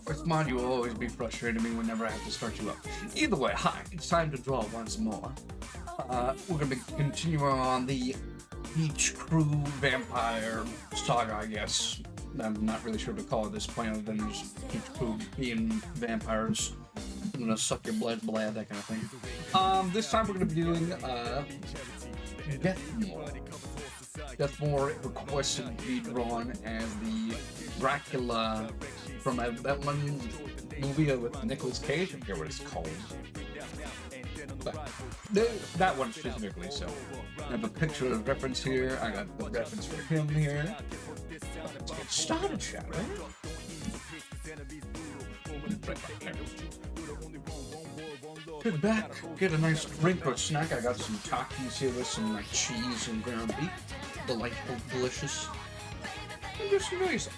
With mod, you will always be frustrating me whenever I have to start you up. Either way, hi, it's time to draw once more. We're gonna be continuing on the Beach Crew Vampire Saga, I guess. I'm not really sure what to call it at this point, other than just Beach Crew being vampires. I'm gonna suck your blood, that kind of thing. This time we're gonna be doing, Deathmore. Deathmore requested to be drawn as the Dracula from that one movie with Nicolas Cage. I forget what it's called. But that one specifically, so. I have a picture of reference here. I got the reference for him here. Let's get started, shall we? Sit back, get a nice drink or snack. I got some Takis here with some like cheese and ground beef. Delightful, delicious. And just enjoy yourself.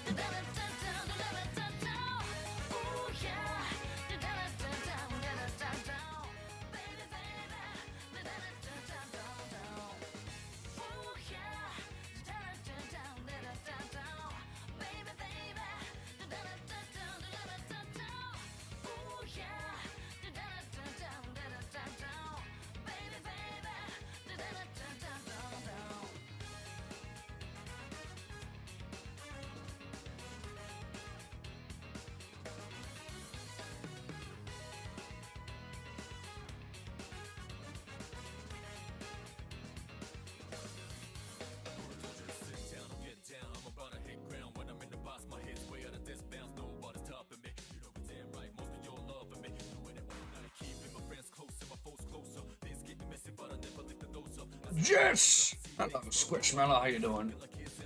Yes! Hello, Squishmallow. How you doing?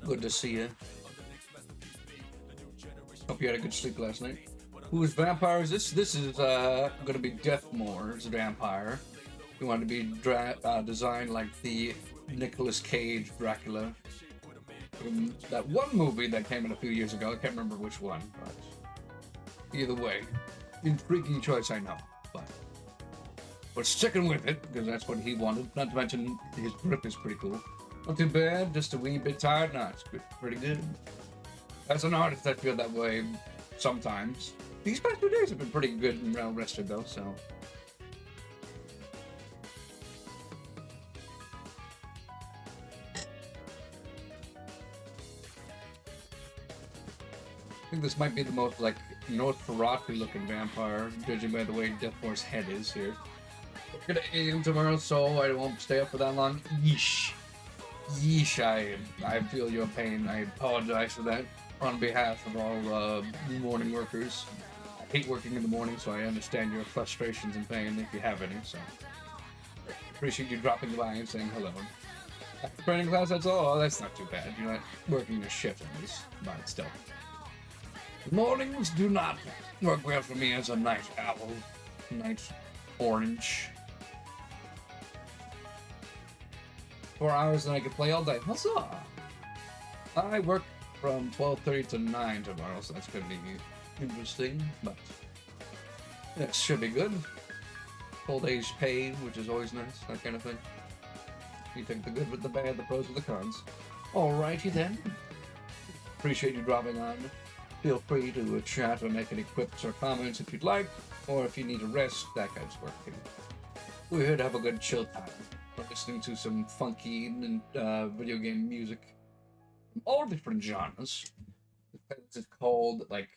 Good to see you. Hope you had a good sleep last night. Who is vampires? This is gonna be Deathmore's vampire. He wanted to be designed like the Nicolas Cage Dracula from that one movie that came in a few years ago. I can't remember which one, but either way, intriguing choice, I know. But we're sticking with it because that's what he wanted. Not to mention his grip is pretty cool. Not too bad, just a wee bit tired. No, it's pretty good. As an artist, I feel that way sometimes. These past 2 days have been pretty good and well rested though, so. I think this might be the most like Nosferatu looking vampire, judging by the way Deathmore's head is here. We're gonna aim tomorrow, so I won't stay up for that long. Yeesh. Yeesh, I feel your pain. I apologize for that on behalf of all morning workers. I hate working in the morning, so I understand your frustrations and pain if you have any, so. Appreciate you dropping by and saying hello. After training class, that's all. Oh, that's not too bad. You're not working a shift at least, but still. Mornings do not work well for me as a night owl. Night orange. 4 hours and I can play all day. Huzzah! I work from 12:30 to 9 tomorrow, so that's gonna be interesting, but it should be good. Full day's paid, which is always nice, that kind of thing. You take the good with the bad, the pros with the cons. Alrighty then. Appreciate you dropping on. Feel free to chat or make any quips or comments if you'd like, or if you need a rest, that kind of work too. We're here to have a good chill time. We're listening to some funky video game music from all different genres. It's called like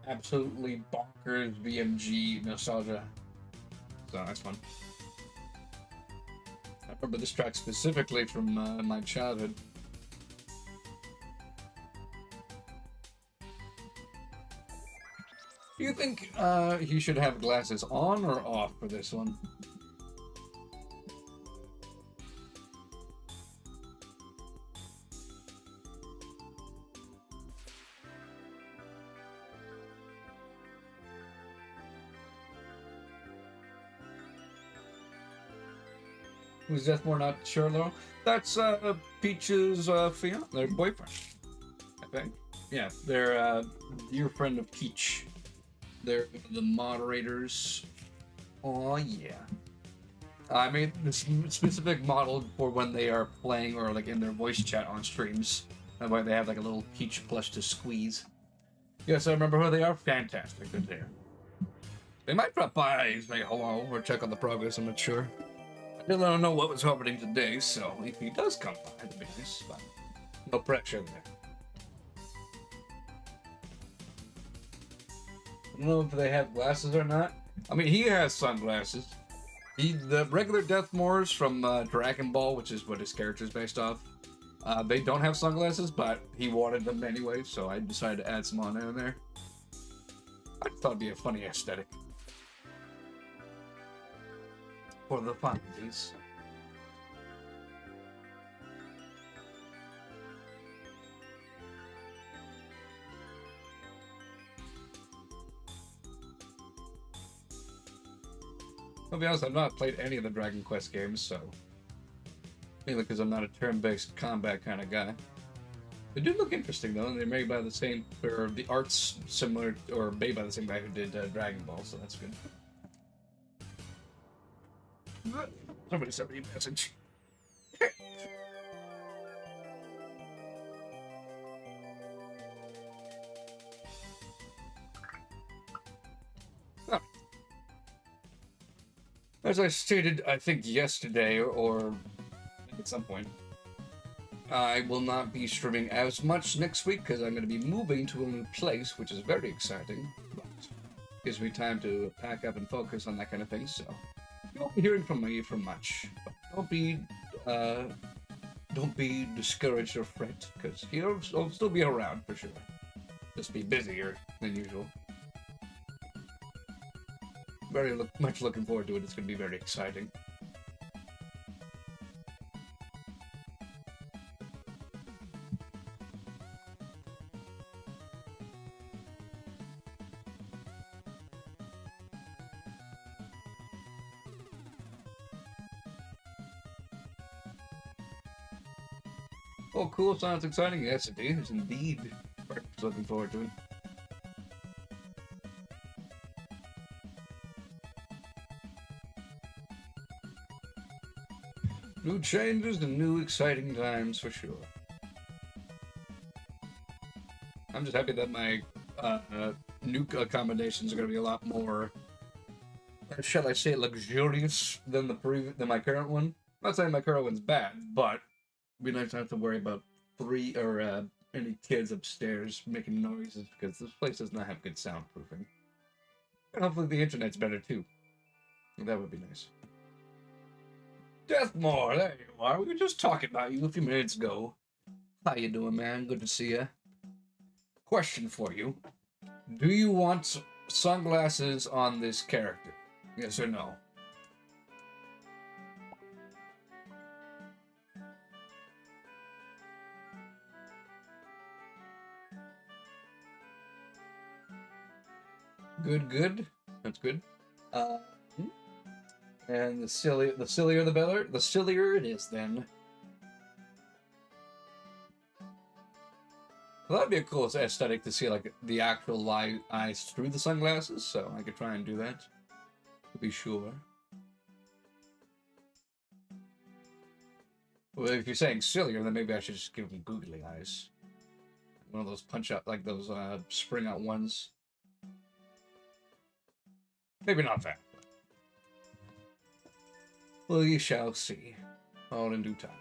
absolutely bonkers VMG nostalgia. So that's fun. I remember this track specifically from my childhood. Do you think he should have glasses on or off for this one? Who's Deathmore? Not sure though. That's Peach's fiance, their boyfriend, I think. Yeah, they're a dear friend of Peach. They're the moderators. Oh yeah. I made this specific model for when they are playing or like in their voice chat on streams. That way they have like a little Peach plush to squeeze. Yes, I remember who they are. Fantastic. Good there. They might drop by, say hello, or check on the progress. I'm not sure. I didn't let him know what was happening today, so if he does come by, it'd be nice. But no pressure there. I don't know if they have glasses or not. I mean, he has sunglasses. The regular Deathmores from Dragon Ball, which is what his character is based off, they don't have sunglasses, but he wanted them anyway, so I decided to add some on there. I thought it'd be a funny aesthetic. For the funsies. I'll be honest, I've not played any of the Dragon Quest games, so... Mainly because I'm not a turn-based combat kind of guy. They do look interesting, though, and they're made by the same... or the art's similar... or made by the same guy who did Dragon Ball, so that's good. Somebody sent me a message. Oh. As I stated, I think yesterday, or at some point, I will not be streaming as much next week because I'm going to be moving to a new place, which is very exciting. But gives me time to pack up and focus on that kind of thing, so you won't be hearing from me for much. But don't be discouraged or fret, because I'll still be around for sure. Just be busier than usual. Very much looking forward to it. It's going to be very exciting. Oh, cool. Sounds exciting. Yes, it is indeed. Very much looking forward to it. New changes and new exciting times for sure. I'm just happy that my new accommodations are going to be a lot more, shall I say, luxurious than my current one. I'm not saying my current one's bad, but it'd be nice not to have to worry about any kids upstairs making noises because this place does not have good soundproofing. And hopefully the internet's better too. That would be nice. Deathmore, there you are. We were just talking about you a few minutes ago. How you doing, man? Good to see you. Question for you. Do you want sunglasses on this character? Yes or no? Good. That's good. And the sillier the better. The sillier it is, then. Well, that'd be a cool aesthetic to see, like, the actual eyes through the sunglasses, so I could try and do that. To be sure. Well, if you're saying sillier, then maybe I should just give them googly eyes. One of those punch-out, like those spring-out ones. Maybe not that. Well, you shall see. All in due time.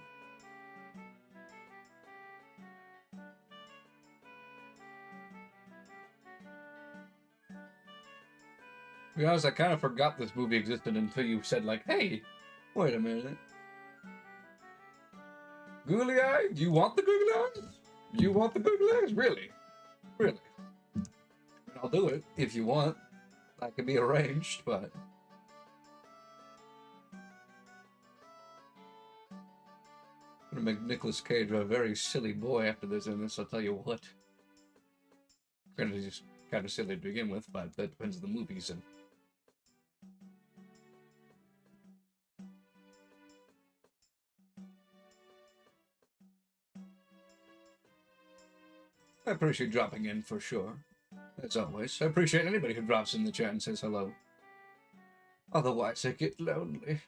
To be honest, I kind of forgot this movie existed until you said, like, hey, wait a minute. Googly eyes? You want the googly eyes? You want the googly eyes? Really? Really? I'll do it if you want. That can be arranged, but... I'm gonna make Nicolas Cage a very silly boy after this in this, I'll tell you what. Granted, he's kind of silly to begin with, but that depends on the movies and... I appreciate dropping in for sure. As always. I appreciate anybody who drops in the chat and says hello. Otherwise, I get lonely.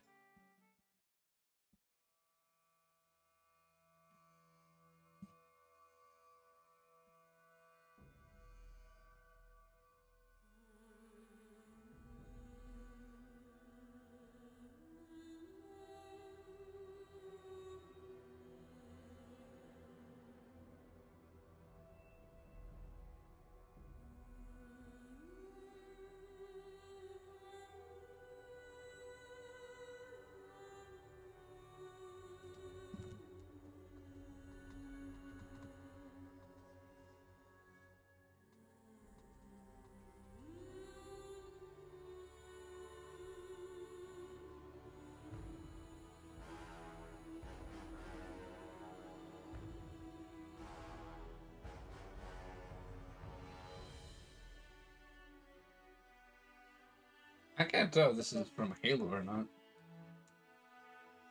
I can't tell if this is from Halo or not.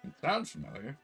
It sounds familiar.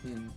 Hmm.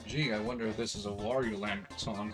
Gee, I wonder if this is a Wario Land song.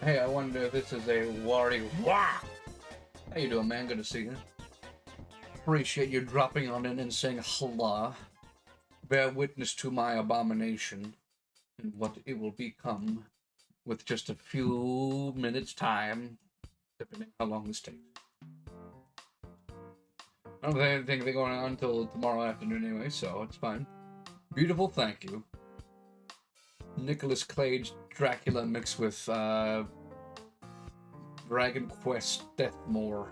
Hey, I wonder if this is a Wario. Wow! How you doing, man? Good to see you. Appreciate you dropping on in and saying hello. Bear witness to my abomination and what it will become. with just a few minutes time, depending how long this takes. I don't think anything going on until tomorrow afternoon anyway, so it's fine. Beautiful, thank you. Nicolas Cage Dracula mixed with Dragon Quest Deathmore.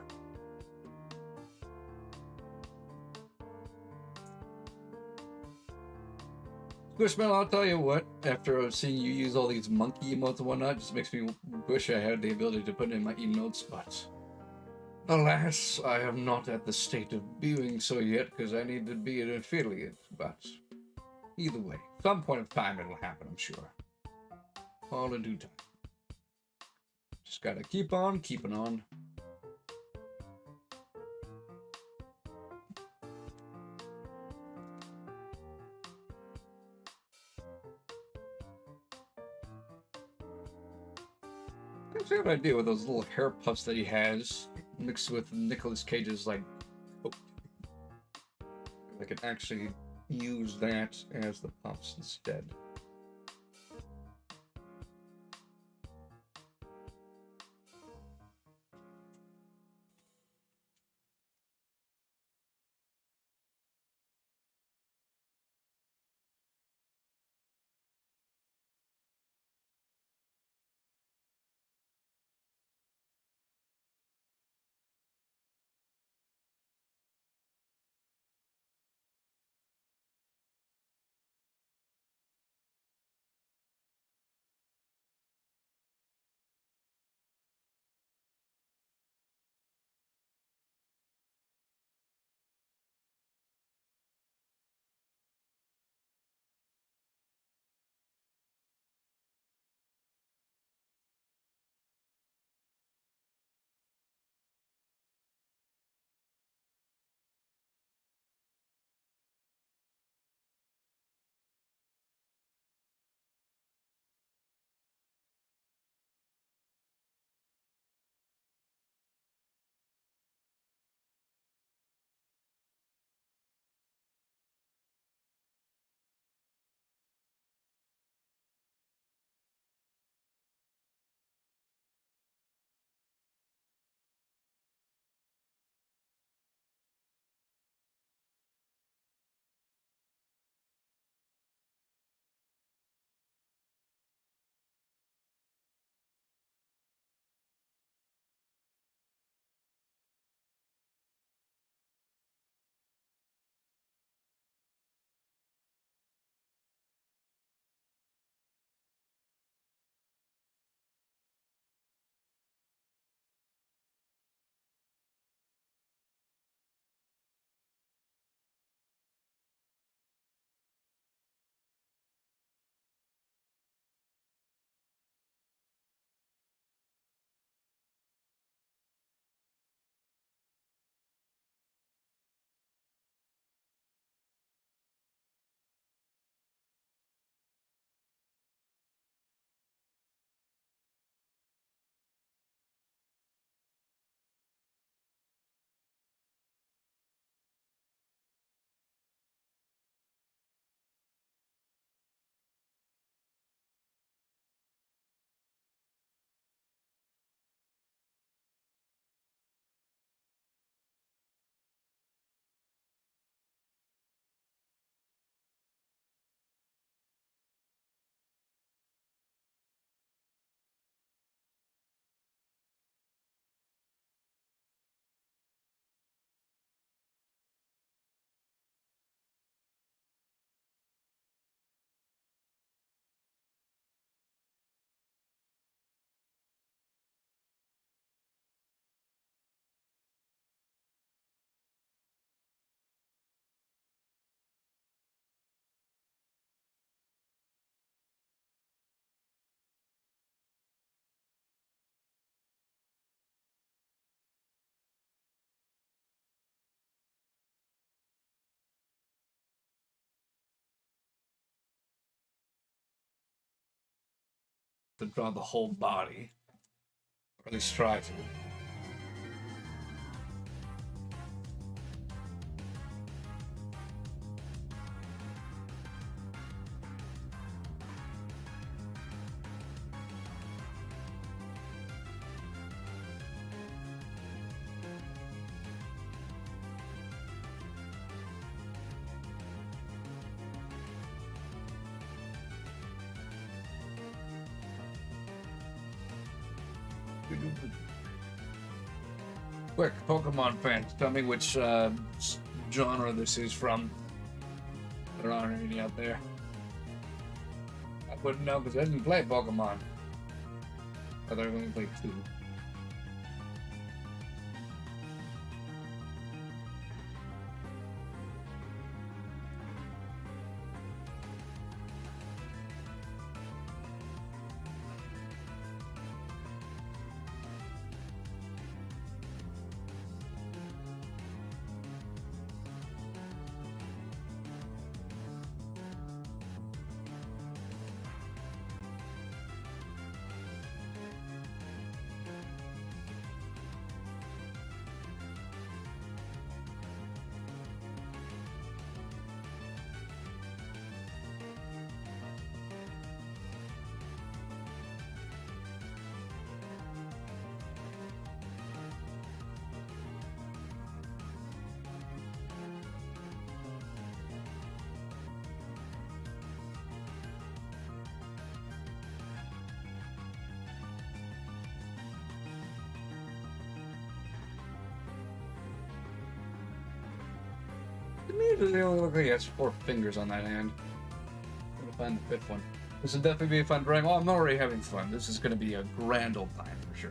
Squishman, I'll tell you what, after seeing you use all these monkey emotes and whatnot, just makes me wish I had the ability to put in my emotes, but alas, I am not at the state of doing so yet because I need to be an affiliate, but either way, some point of time it'll happen, I'm sure. All in due time. Just gotta keep on keeping on. That's a good idea with those little hair puffs that he has, mixed with Nicolas Cage's, like, oh, I could actually use that as the puffs instead. To draw the whole body, or at least try to. Quick, Pokemon fans, tell me which genre this is from. There aren't any out there. I wouldn't know because I didn't play Pokemon. I thought I only played 2. To me, it only look like he has 4 fingers on that hand. I'm gonna find the 5th one. This will definitely be a fun drawing. Oh, I'm already having fun. This is gonna be a grand old time for sure.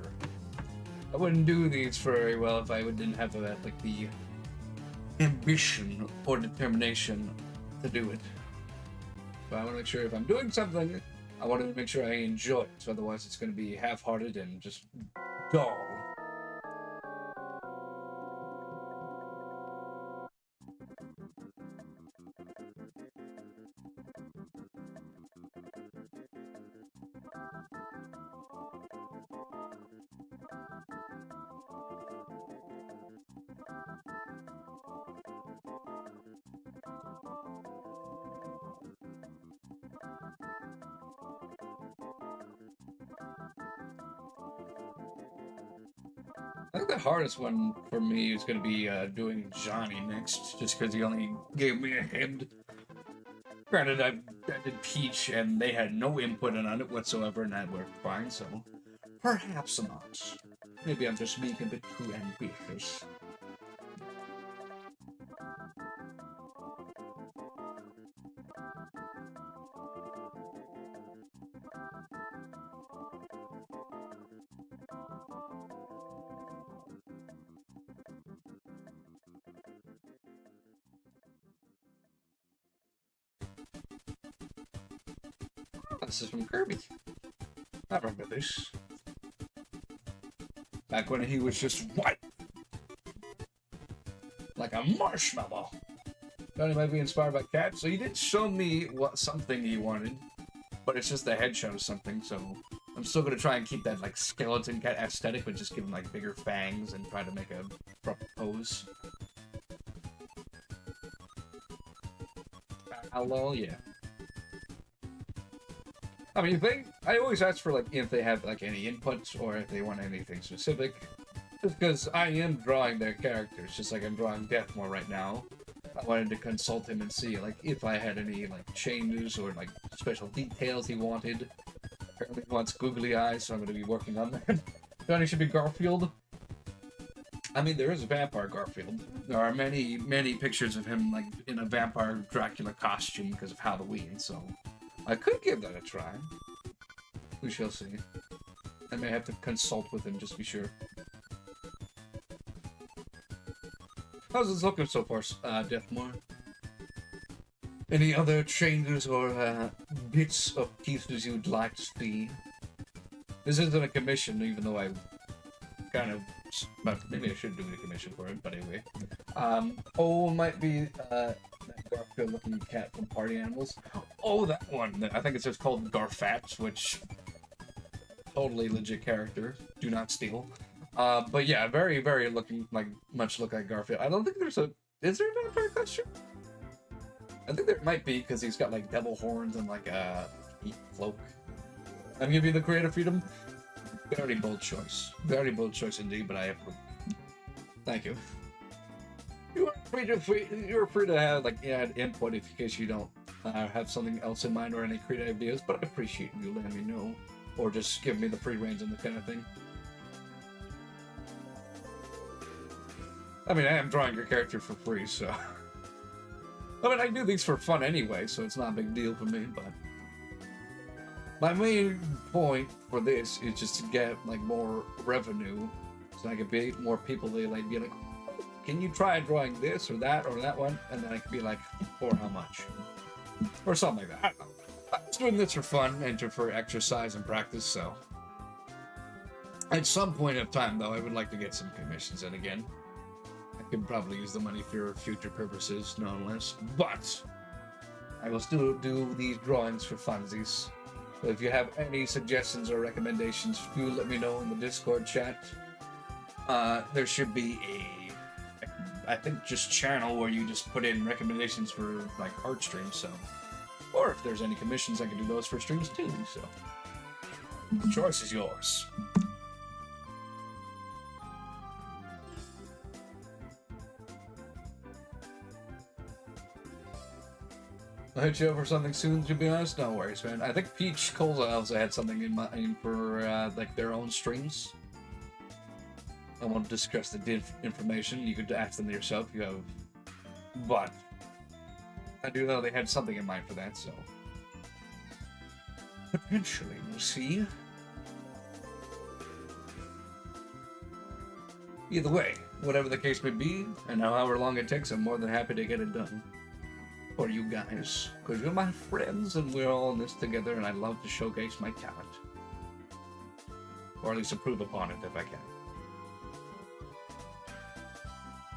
I wouldn't do these very well if I didn't have like the ambition or determination to do it. But I want to make sure if I'm doing something, I want to make sure I enjoy it. So otherwise, it's going to be half-hearted and just dull. I think the hardest one for me is going to be doing Johnny next, just because he only gave me a hand. Granted, I did Peach, and they had no input on it whatsoever, and that worked fine, so perhaps not. Maybe I'm just being a bit too ambitious. This is from Kirby. I remember this. Back when he was just white. Like a marshmallow. Thought he might be inspired by cats. So he did show me something he wanted. But it's just the head shows something, so I'm still gonna try and keep that like skeleton cat aesthetic, but just give him like bigger fangs and try to make a proper pose. Hello, yeah. I mean, I always ask for, like, if they have, like, any inputs or if they want anything specific. Just because I am drawing their characters, just like I'm drawing Deathmore right now. I wanted to consult him and see, like, if I had any, like, changes or, like, special details he wanted. Apparently he wants googly eyes, so I'm going to be working on that. Johnny should be Garfield. I mean, there is a vampire Garfield. There are many, many pictures of him, like, in a vampire Dracula costume because of Halloween, so I could give that a try. We shall see. I may have to consult with him just to be sure. How's this looking so far, Deathmore? Any other changes or bits of pieces you'd like to see? This isn't a commission, even though I kind of... But maybe I should do a commission for it, but anyway. Might be that Garfield-looking cat from Party Animals. Oh, that one! I think it's just called Garfat, which... Totally legit character. Do not steal. But yeah, very, very much look like Garfield. I don't think there's a... Is there a vampire costume? I think there might be, because he's got, like, devil horns and, like, a cloak. I'm giving you the creative freedom. Very bold choice. Very bold choice indeed, but I approve. Thank you. You're free to have, like, add input in case you don't have something else in mind or any creative ideas, but I appreciate you letting me know. Or just give me the free reins and the kind of thing. I mean, I am drawing your character for free, so. I mean, I do these for fun anyway, so it's not a big deal for me, but. My main point for this is just to get, like, more revenue, so I can be more people they like be like, can you try drawing this or that one? And then I can be like, for how much? Or something like that. I don't know. I'm just doing this for fun and for exercise and practice, so. At some point of time, though, I would like to get some commissions in again. I could probably use the money for future purposes, no less. But I will still do these drawings for funsies. So if you have any suggestions or recommendations, do let me know in the Discord chat. There should be I think just channel where you just put in recommendations for like art streams. So, or if there's any commissions, I can do those for streams too. So, the choice is yours. I'll hit you up for something soon, to be honest. No worries, man. I think Peach Cola also had something in mind for like their own streams. I won't discuss the information. You could ask them yourself. You have, but I do know they had something in mind for that. So potentially, we'll see. Either way, whatever the case may be, and however long it takes, I'm more than happy to get it done. For you guys, because you're my friends and we're all in this together, and I love to showcase my talent, or at least improve upon it if I can.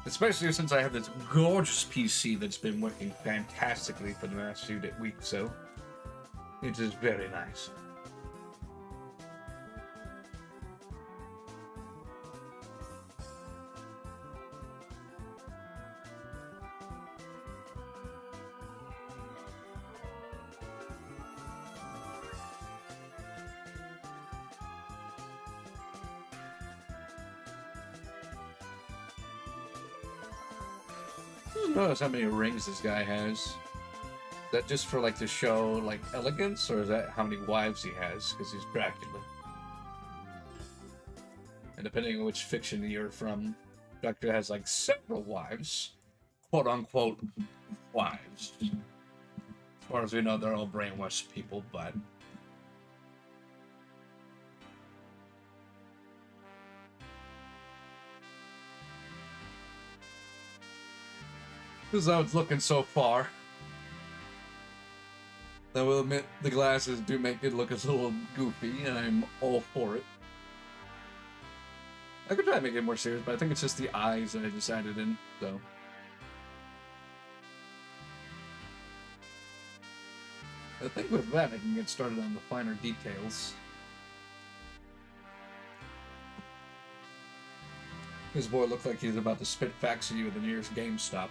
Especially since I have this gorgeous PC that's been working fantastically for the last few weeks, so it is very nice. Notice how many rings this guy has. Is that just for like to show like elegance, or is that how many wives he has? Because he's Dracula. And depending on which fiction you're from, Dracula has like several wives, quote unquote wives. As far as we know, they're all brainwashed people, but. This is how it's looking so far. I will admit, the glasses do make it look a little goofy, and I'm all for it. I could try to make it more serious, but I think it's just the eyes that I decided in, so. I think with that, I can get started on the finer details. This boy looks like he's about to spit facts at you at the nearest GameStop.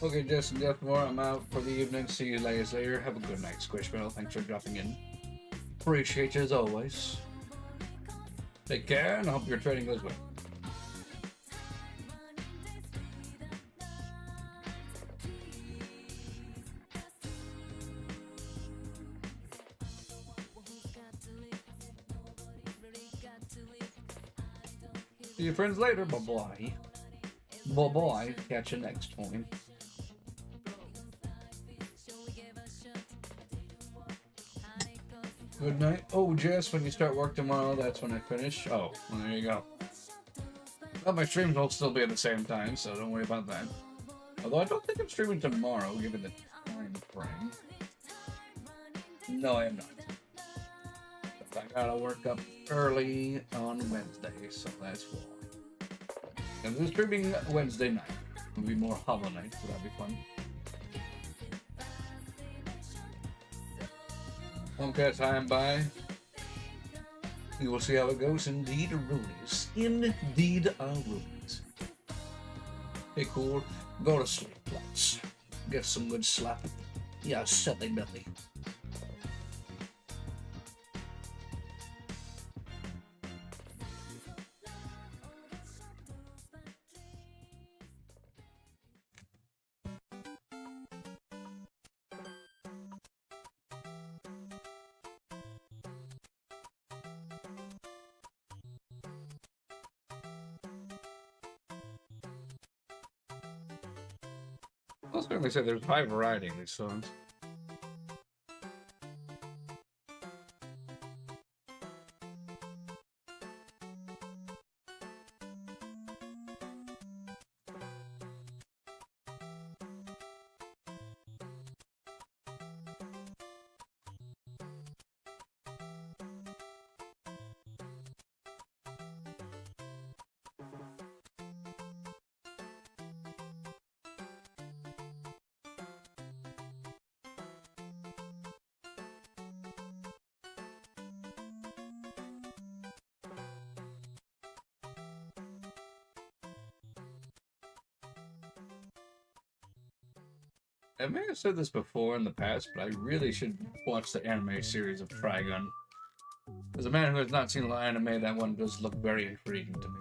Okay, Justin Deathmore, I'm out for the evening. See you later. Have a good night, Squishmallow. Thanks for dropping in. Appreciate you as always. Take care, and I hope your trading goes well. See you friends later. Bye-bye. Bye-bye. Catch you next time. Good night. Oh, Jess, when you start work tomorrow, that's when I finish. Oh, well, there you go. Well, my streams will still be at the same time, so don't worry about that. Although I don't think I'm streaming tomorrow, given the time frame. No, I am not. But I gotta work up early on Wednesday, so that's why. And I'm streaming Wednesday night. It'll be more Hollow Knight, so that'll be fun. Tomcat time by. We will see how it goes. Indeed, Rulies. Indeed, Rulies. Hey, cool. Go to sleep, let's. Get some good slap. Yeah, silly belly. I'll certainly say there's high variety in these songs. I may have said this before in the past, but I really should watch the anime series of Trigun. As a man who has not seen a lot of anime, that one does look very intriguing to me.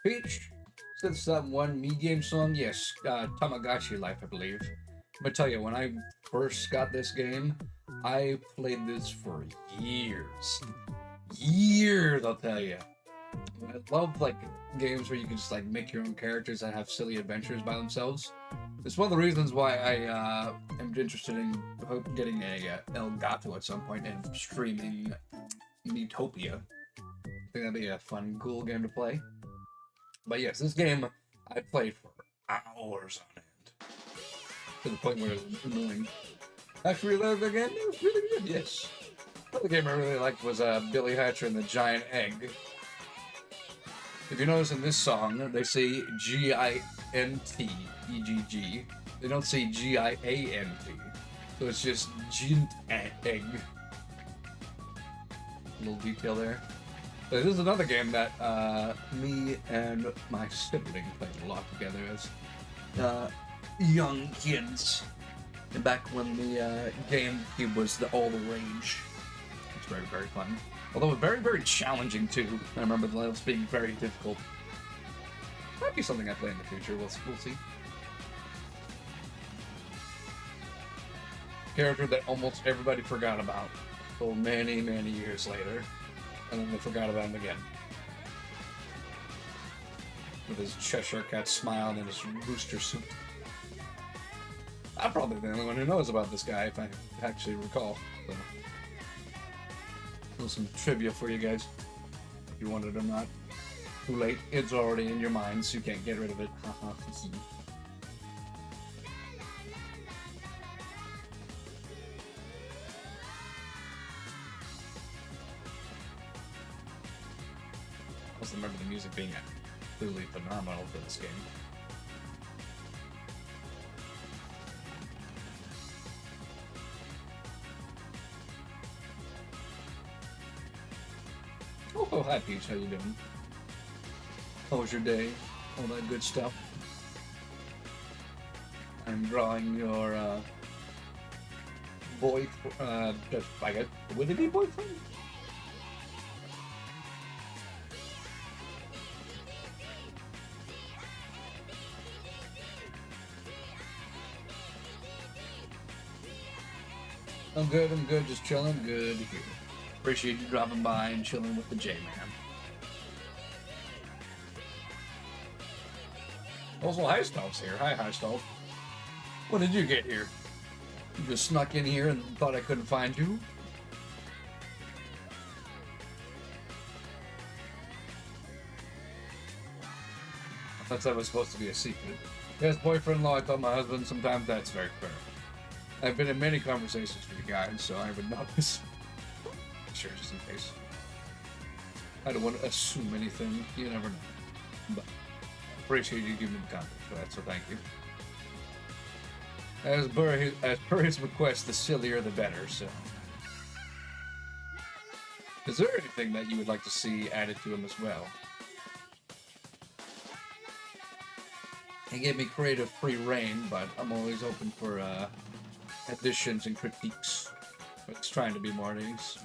Peach, since that one Me Game song, yes, Tamagotchi Life, I believe. I'm gonna tell you, when I first got this game, I played this for years. Years, I'll tell you. I love like games where you can just like make your own characters that have silly adventures by themselves. It's one of the reasons why I am interested in getting a Elgato at some point and streaming Metopia. I think that'd be a fun, cool game to play. But yes, this game I played for hours on end, to the point where it was annoying. Actually, the game it was really good. Yes, another game I really liked was Billy Hatcher and the Giant Egg. If you notice in this song, they say G-I-N-T, E-G-G. They don't say G-I-A-N-T, so it's just Giant Egg. Little detail there. But this is another game that me and my sibling played a lot together as young kids. And back when the GameCube was all the rage. very, very fun. Although very, very challenging too. I remember the levels being very difficult. Might be something I play in the future. We'll see. Character that almost everybody forgot about until many, many years later, and then they forgot about him again. With his Cheshire Cat smile and his rooster suit. I'm probably the only one who knows about this guy, if I actually recall. So. There's some trivia for you guys, if you want it or not. Too late. It's already in your mind, so you can't get rid of it. Haha. I also remember the music being absolutely phenomenal for this game. Oh, hi Peach, how you doing? How was your day? All that good stuff. I'm drawing your boy. I guess would it be boyfriend? I'm good, just chilling. Good to hear. Appreciate you dropping by and chilling with the J-Man. Also, Highstall's here. Hi, Highstall. When did you get here? You just snuck in here and thought I couldn't find you? I thought that was supposed to be a secret. Yes, boyfriend-in-law, I told my husband sometimes that's very fair. I've been in many conversations with you guys, so I would know this. Sure, just in case. I don't want to assume anything. You never know. But I appreciate you giving me the context for that, so thank you. As per his request, the sillier the better, so. Is there anything that you would like to see added to him as well? He gave me creative free reign, but I'm always open for additions and critiques. It's trying to be more nice.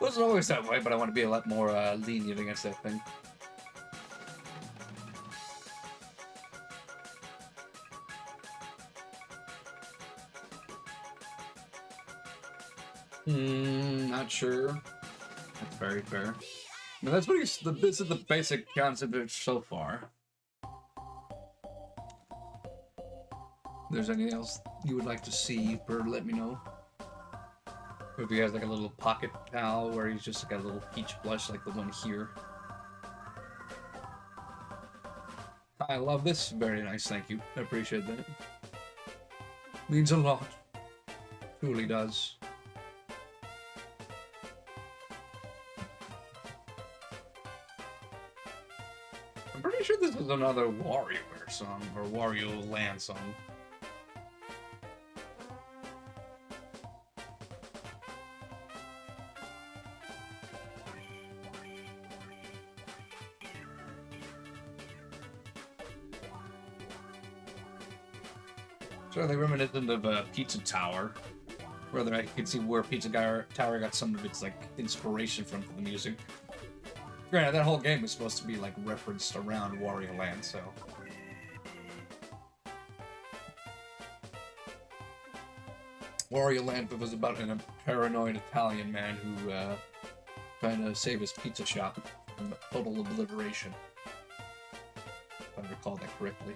Wasn't always that way, but I want to be a lot more lenient against that thing. Not sure. That's very fair. No, that's what this is the basic concept of it so far. If there's anything else you would like to see, let me know. If he has like a little pocket pal where he's just got a little peach blush like the one here. I love this. Very nice, thank you. I appreciate that. Means a lot. Truly does. I'm pretty sure this is another WarioWare song, or Wario Land song. Certainly reminiscent of Pizza Tower. Rather, I can see where Pizza Tower got some of its like inspiration from for the music. Granted, that whole game was supposed to be like referenced around Wario Land, so. Wario Land was about a paranoid Italian man who trying to save his pizza shop from total obliteration. If I recall that correctly.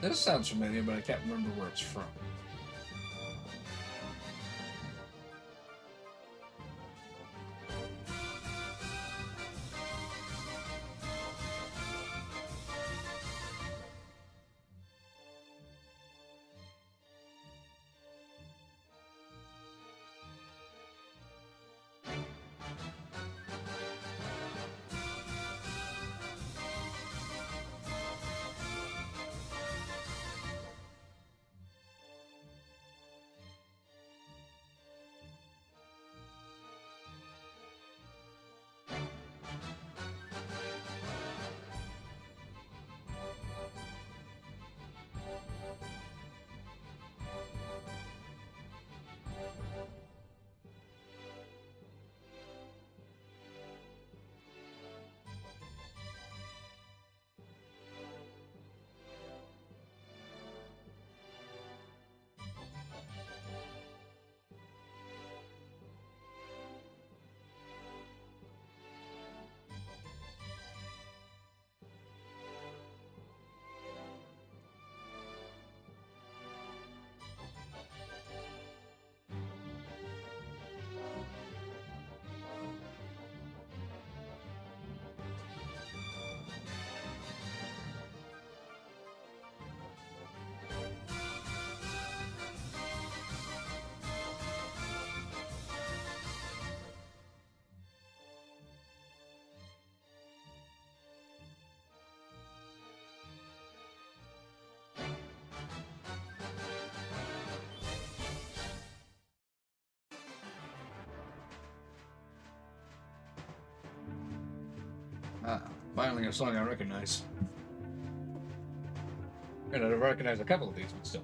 This sounds familiar, but I can't remember where it's from. Ah, finally a song I recognize. And I recognize a couple of these, but still.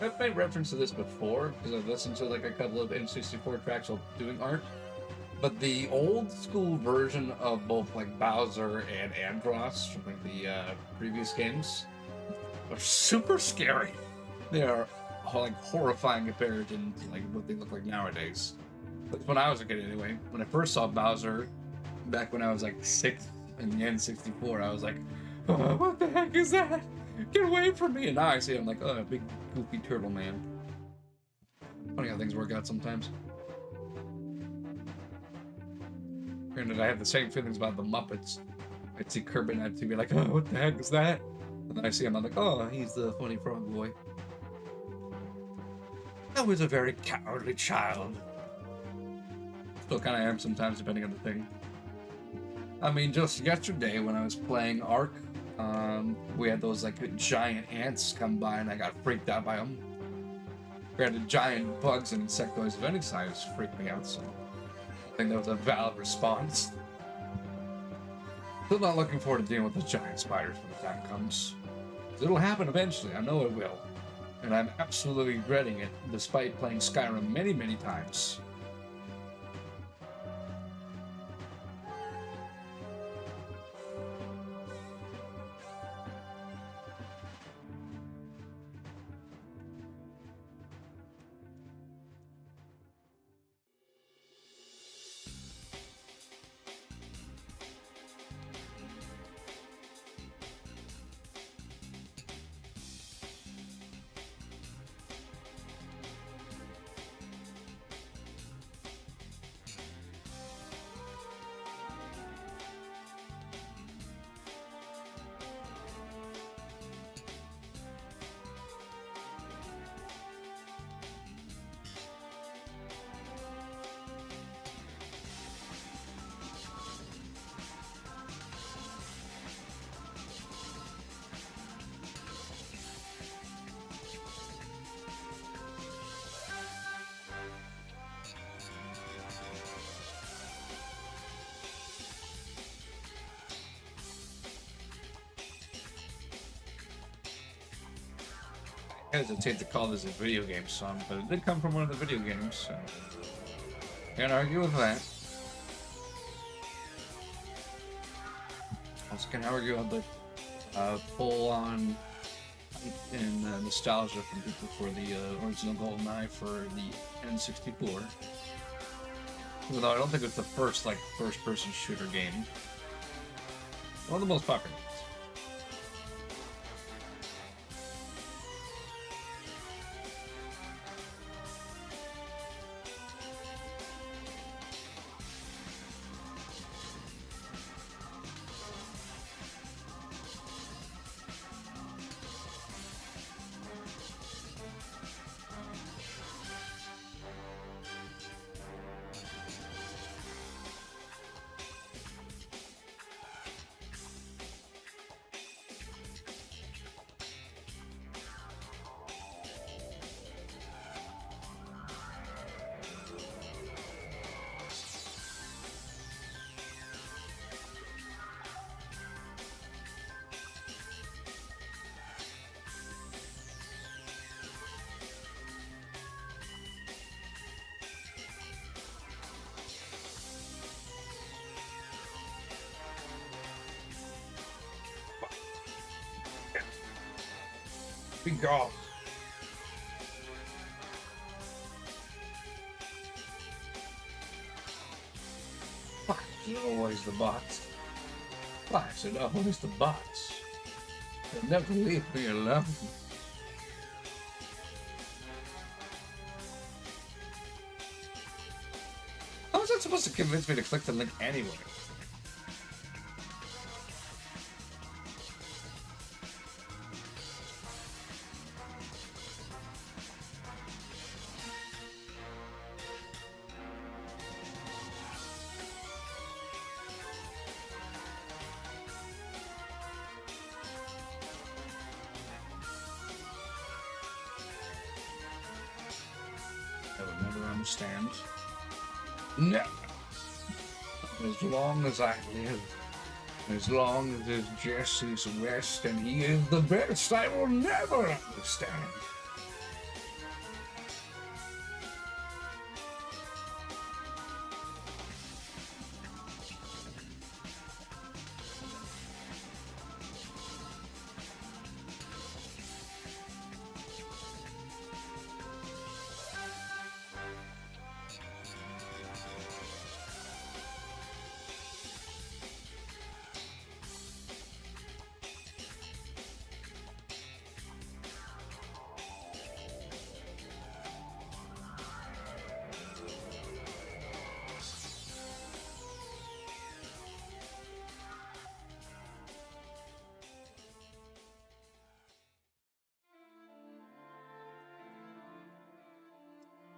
I've made reference to this before because I've listened to like a couple of N64 tracks while doing art. But the old school version of both like Bowser and Andross from like the previous games are super scary. They are like horrifying compared to like what they look like nowadays. But when I was a kid, anyway, when I first saw Bowser back when I was like 6 in the N64, I was like, oh, "What the heck is that? Get away from me!" And now I see him like, "Oh, a big goofy turtle man." Funny how things work out sometimes. Granted, I have the same feelings about the Muppets. I'd see Kermit and I'd be like, "Oh, what the heck is that?" And then I see him, I'm like, "Oh, he's the funny frog boy." I was a very cowardly child. Still kind of am sometimes, depending on the thing. I mean, just yesterday when I was playing Ark, we had those like giant ants come by and I got freaked out by them. Granted, giant bugs and insectoids of any size freaked me out, so I think that was a valid response. Still not looking forward to dealing with the giant spiders when the time comes. It'll happen eventually, I know it will. And I'm absolutely regretting it, despite playing Skyrim many, many times. hesitate to call this a video game song, but it did come from one of the video games, so can't argue with that. Also can't argue with the full-on and nostalgia from people for the original GoldenEye for the N64. Although I don't think it's the first first-person shooter game. One of the most popular ones. Be gone. Why is it always the bots? Why is it always the bots? They'll never leave me alone. How is that supposed to convince me to click the link anyway? I will never understand. Never. As long as I live, as long as there's Jesse's West and he is the best, I will never understand.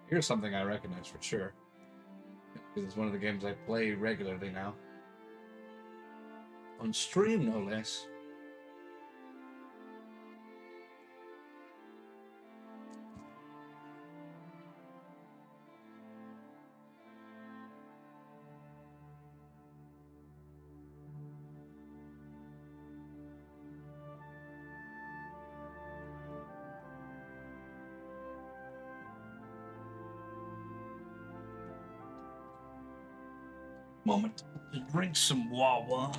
Here's something I recognize for sure. Because it's one of the games I play regularly now. On stream, no less. Moment to drink some Wawa.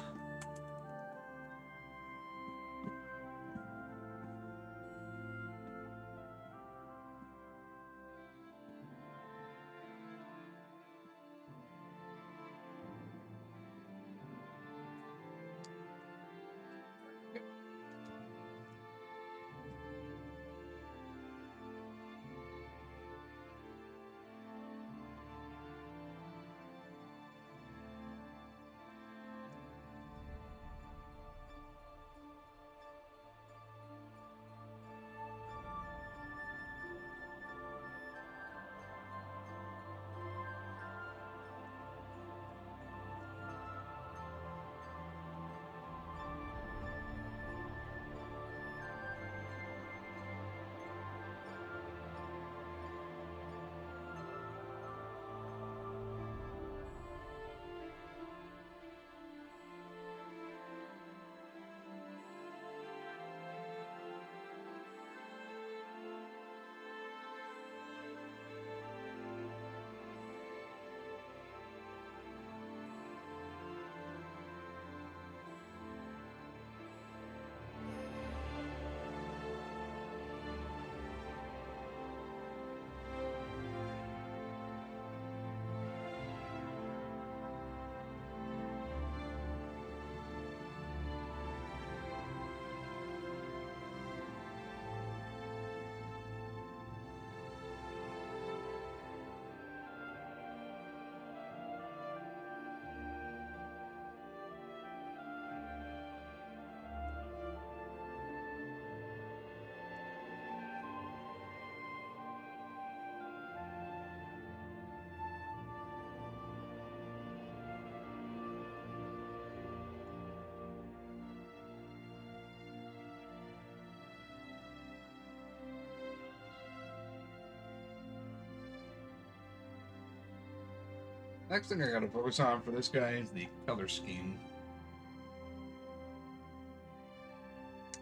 Next thing I gotta focus on for this guy is the color scheme.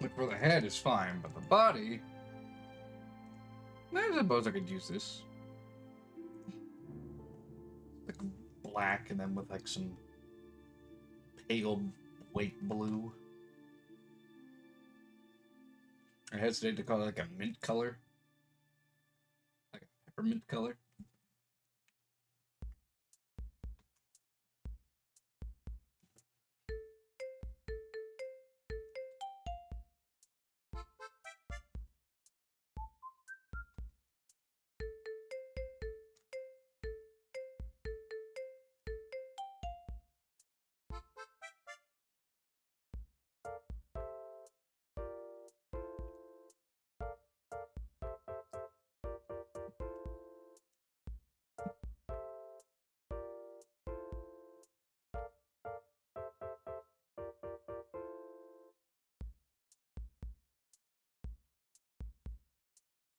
Like for the head is fine, but the body, I suppose I could use this. Like black and then with like some pale white blue. I hesitate to call it like a mint color. Like a peppermint color.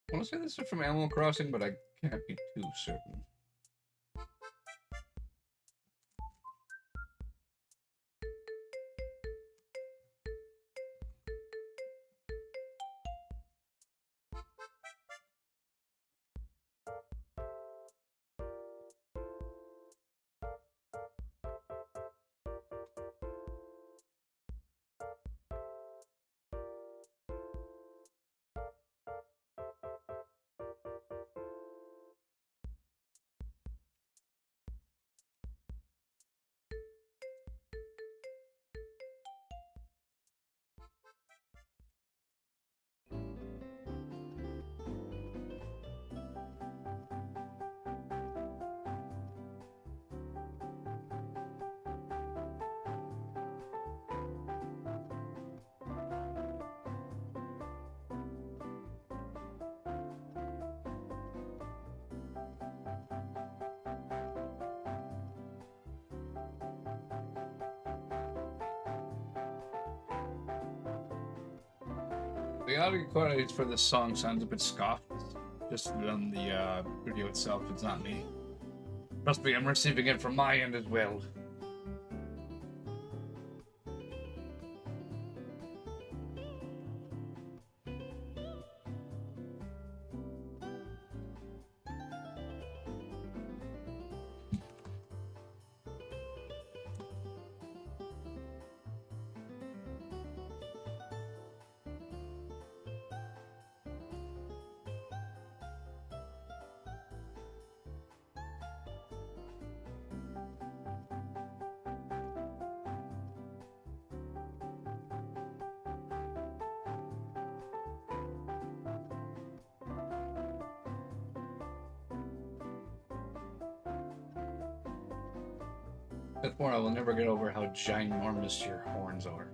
I want to say this is from Animal Crossing, but I can't be too certain. The audio quality for this song sounds a bit scoffed. Just on the video itself, it's not me. Trust me, I'm receiving it from my end as well. Deathmore, I will never get over how ginormous your horns are.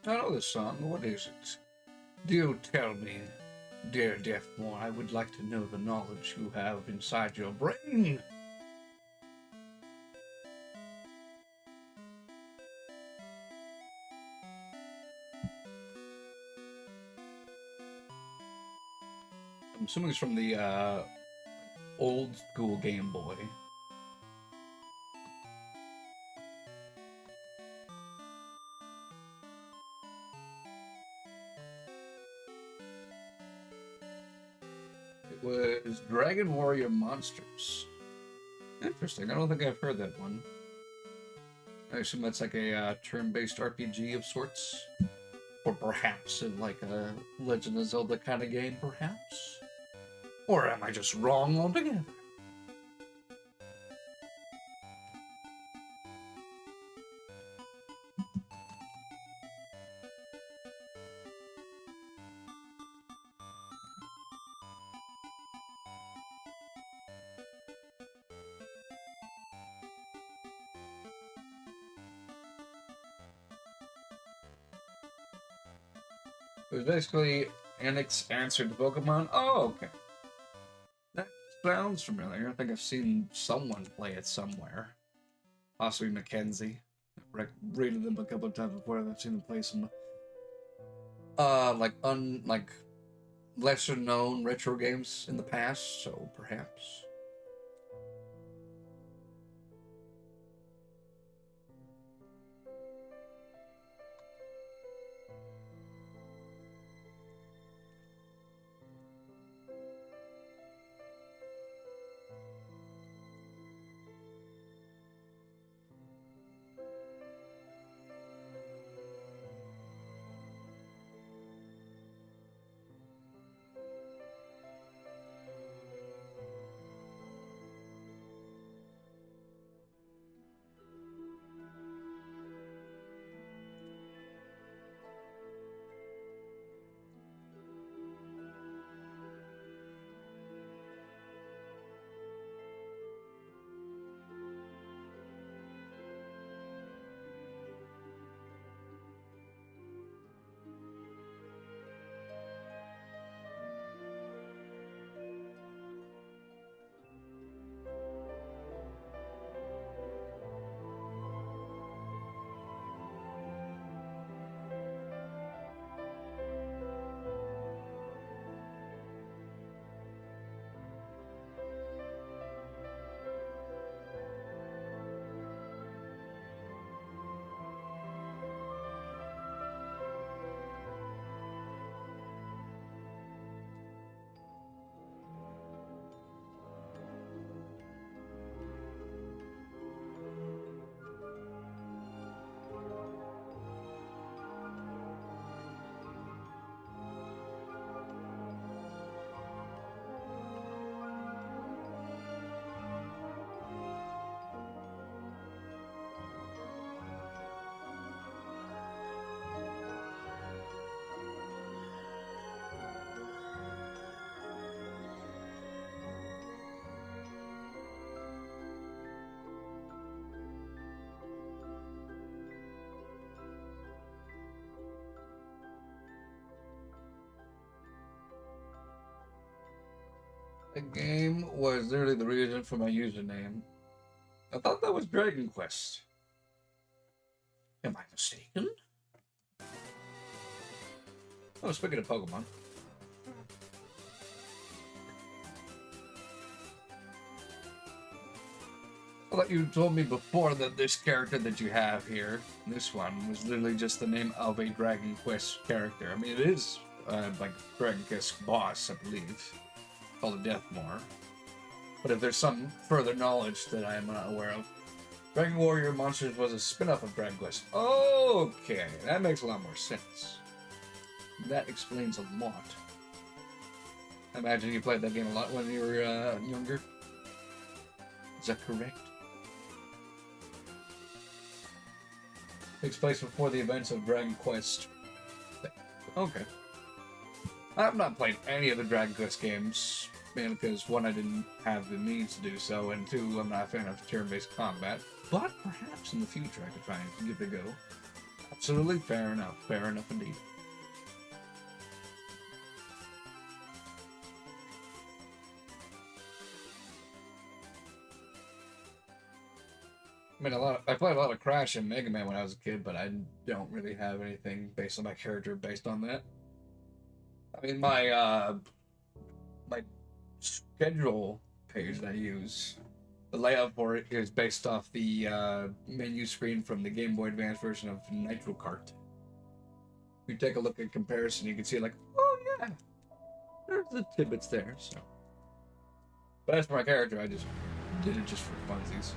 I know this song. What is it? Do tell me, dear Deathmore. I would like to know the knowledge you have inside your brain. I'm assuming it's from the old school Game Boy. It was Dragon Warrior Monsters. Interesting. I don't think I've heard that one. I assume that's like a turn-based RPG of sorts. Or perhaps in like a Legend of Zelda kind of game, perhaps? Or am I just wrong altogether? It was basically Enix answered to Pokemon. Oh, okay. That sounds familiar. I think I've seen someone play it somewhere. Possibly Mackenzie. I've rated them a couple of times before. I've seen them play some, like lesser known retro games in the past. So perhaps. The game was literally the reason for my username. I thought that was Dragon Quest. Am I mistaken? Oh, speaking of Pokemon. I thought you told me before that this character that you have here, this one, was literally just the name of a Dragon Quest character. I mean, it is like Dragon Quest boss, I believe, called Deathmore. But if there's some further knowledge that I am not aware of, Dragon Warrior Monsters was a spin-off of Dragon Quest. Okay, that makes a lot more sense. That explains a lot. I imagine you played that game a lot when you were younger. Is that correct? Takes place before the events of Dragon Quest. Okay. I've not played any of the Dragon Quest games, mainly because one, I didn't have the means to do so, and two, I'm not a fan of turn-based combat. But perhaps in the future I could try and give it a go. Absolutely fair enough. Fair enough indeed. I mean, I played a lot of Crash and Mega Man when I was a kid, but I don't really have anything based on my character based on that. I mean, my schedule page that I use, the layout for it is based off the menu screen from the Game Boy Advance version of Nitro Kart. If you take a look at comparison, you can see like, oh yeah, there's the tidbits there. So, but as for my character, I just did it just for funsies.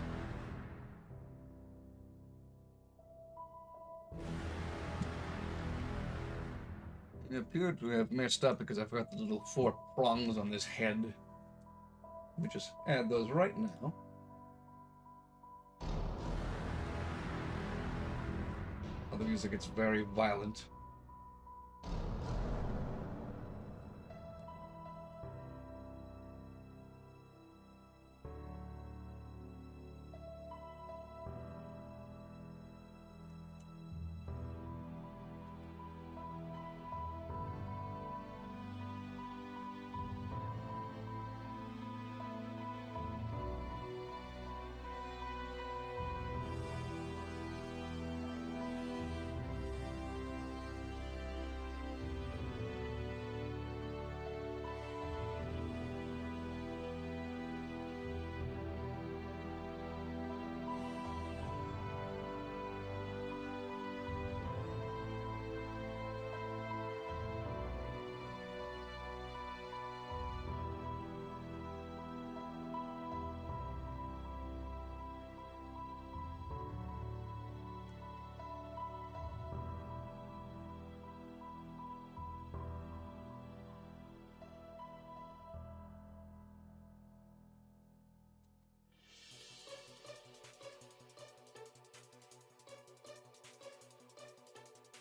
It appeared to have messed up because I forgot the little 4 prongs on this head. Let me just add those right now. Oh, the music gets very violent.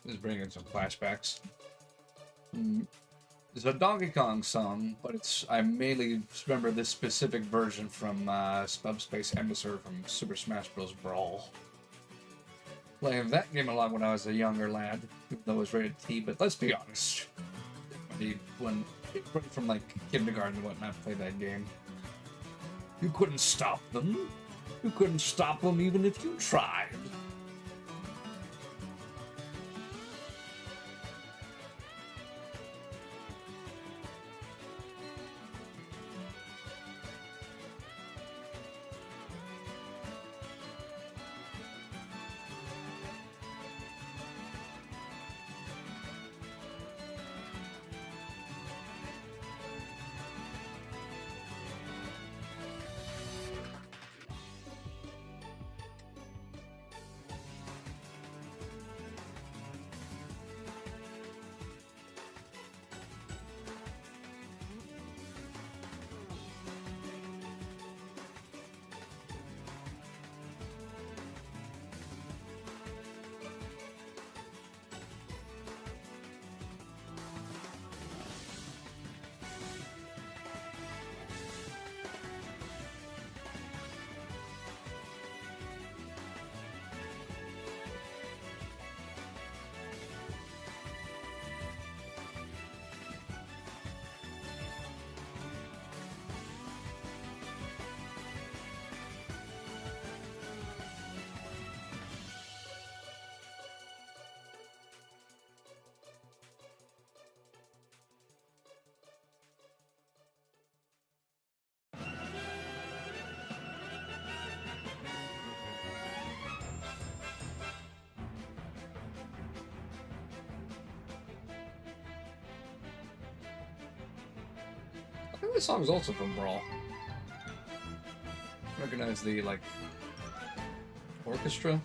Just bringing some flashbacks. It's a Donkey Kong song, but I mainly remember this specific version from Subspace Emissary from Super Smash Bros. Brawl. Playing that game a lot when I was a younger lad, even though it was rated T, but let's be honest. When from like kindergarten and whatnot played that game, you couldn't stop them. You couldn't stop them even if you tried. I think this song is also from Brawl. Recognize the, like, orchestra.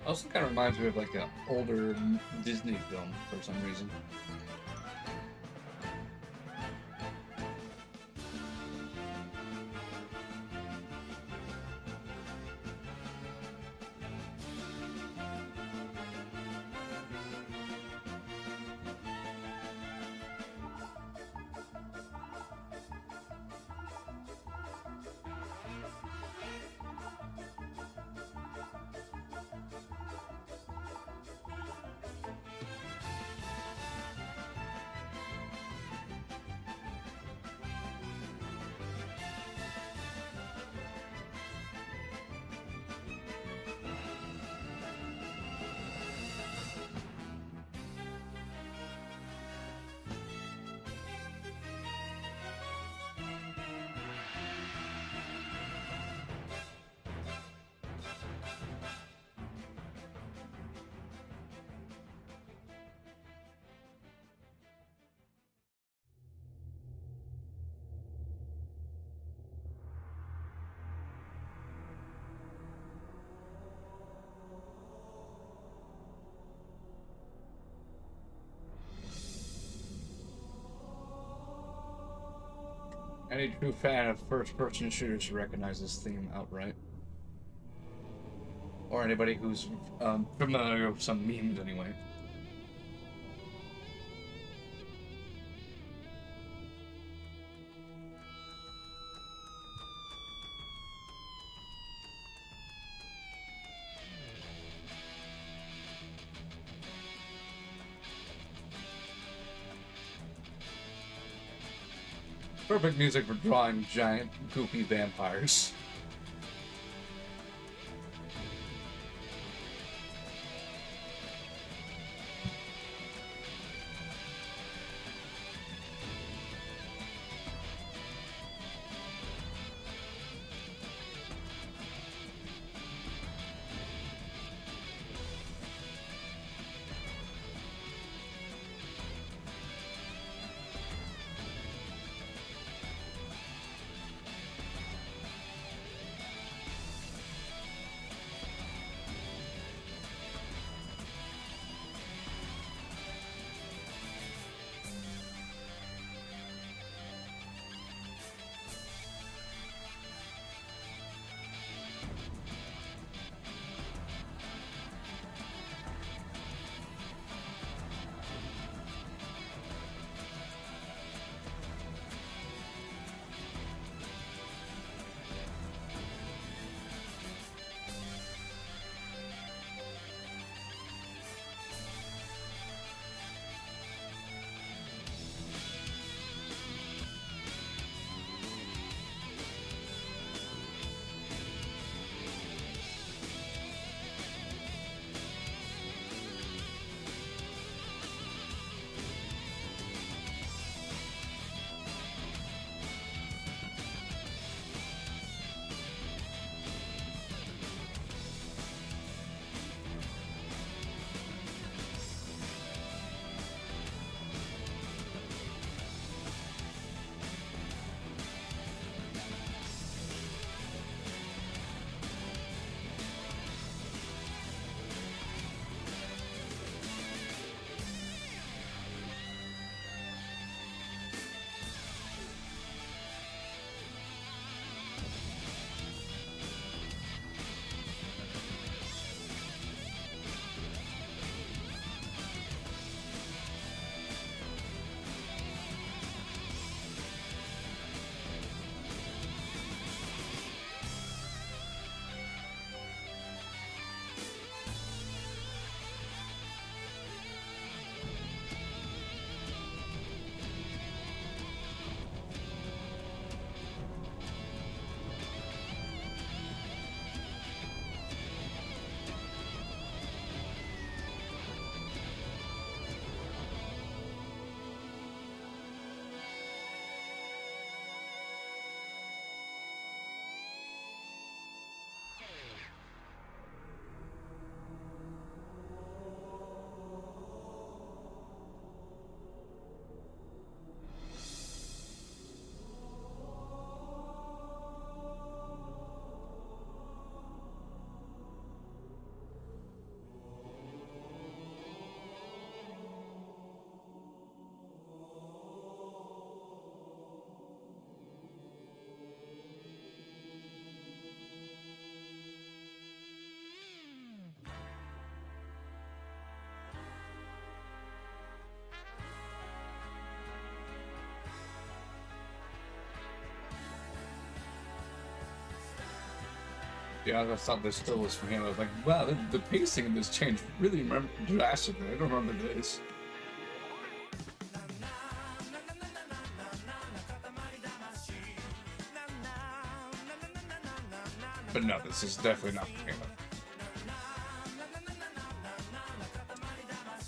Also kind of reminds me of like an older Disney film for some reason. Any true fan of first-person shooters should recognize this theme outright. Or anybody who's familiar with some memes, anyway. Perfect music for drawing giant, goopy vampires. Yeah, I thought this still was from him. I was like, wow, the pacing in this changed really drastically. I don't remember this. But no, this is definitely not from him.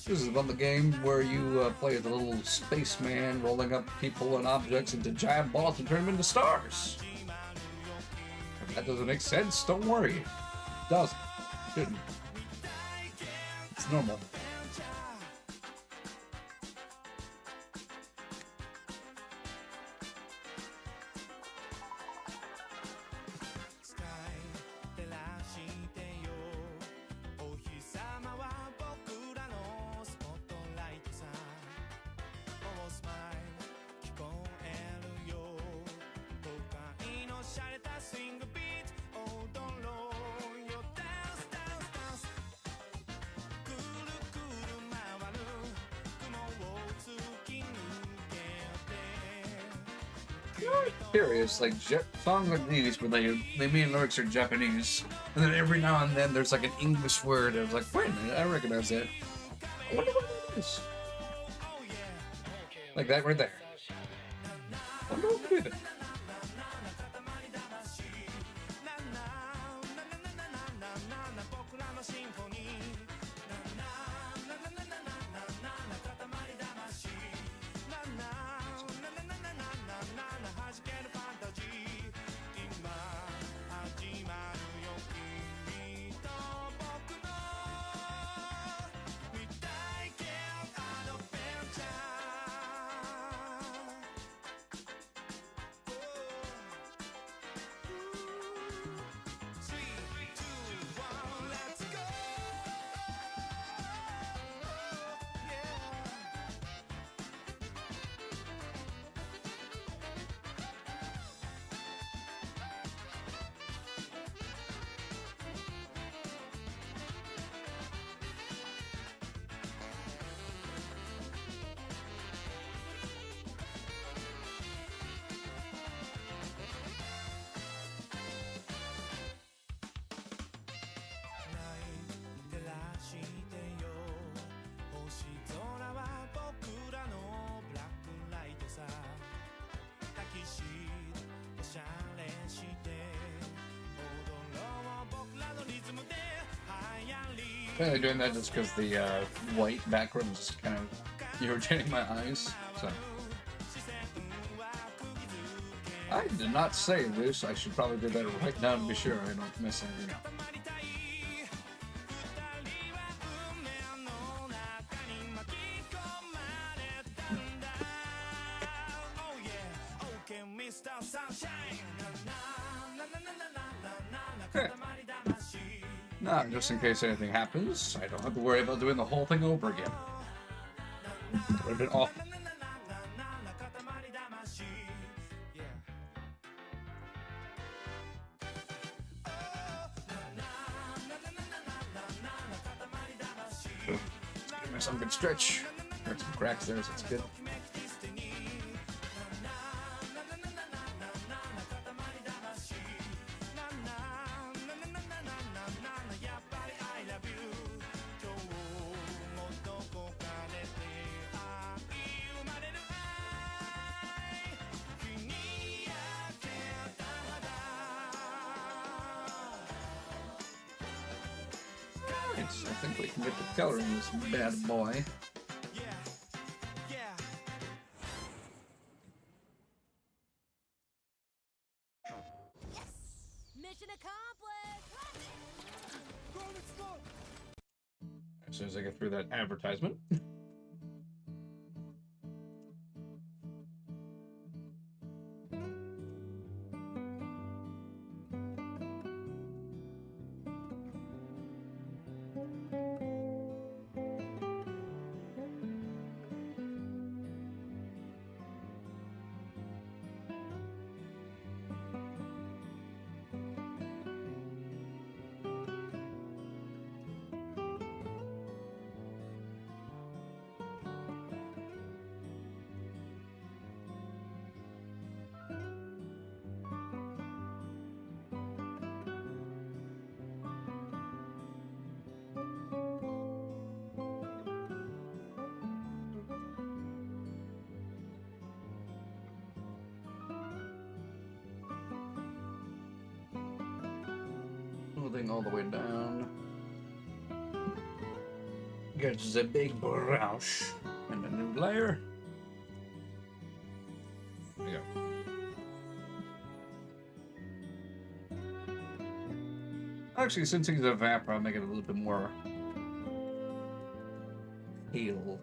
This is about the game where you play as a little spaceman rolling up people and objects into giant balls and turn them into stars. If that doesn't make sense, don't worry. It doesn't. Shouldn't. It's normal. Curious, like songs like these where they main lyrics are Japanese, and then every now and then there's like an English word. I was like, wait a minute, I recognize that. I wonder what it is. Like that right there. I wonder what it is. Apparently doing that just because the white background is just kind of irritating my eyes. So I did not say this. I should probably do that right now to be sure I don't miss anything. Okay. Now, just in case anything happens, I don't have to worry about doing the whole thing over again. It would have been awful. Give me some good stretch. Heard some cracks there, so it's good. I think we can get the color in this bad boy. Mission accomplished! As soon as I get through that advertisement. everything all the way down. Get the big brush and a new layer. There you go. Actually, since he's a vapor, I'll make it a little bit more pale.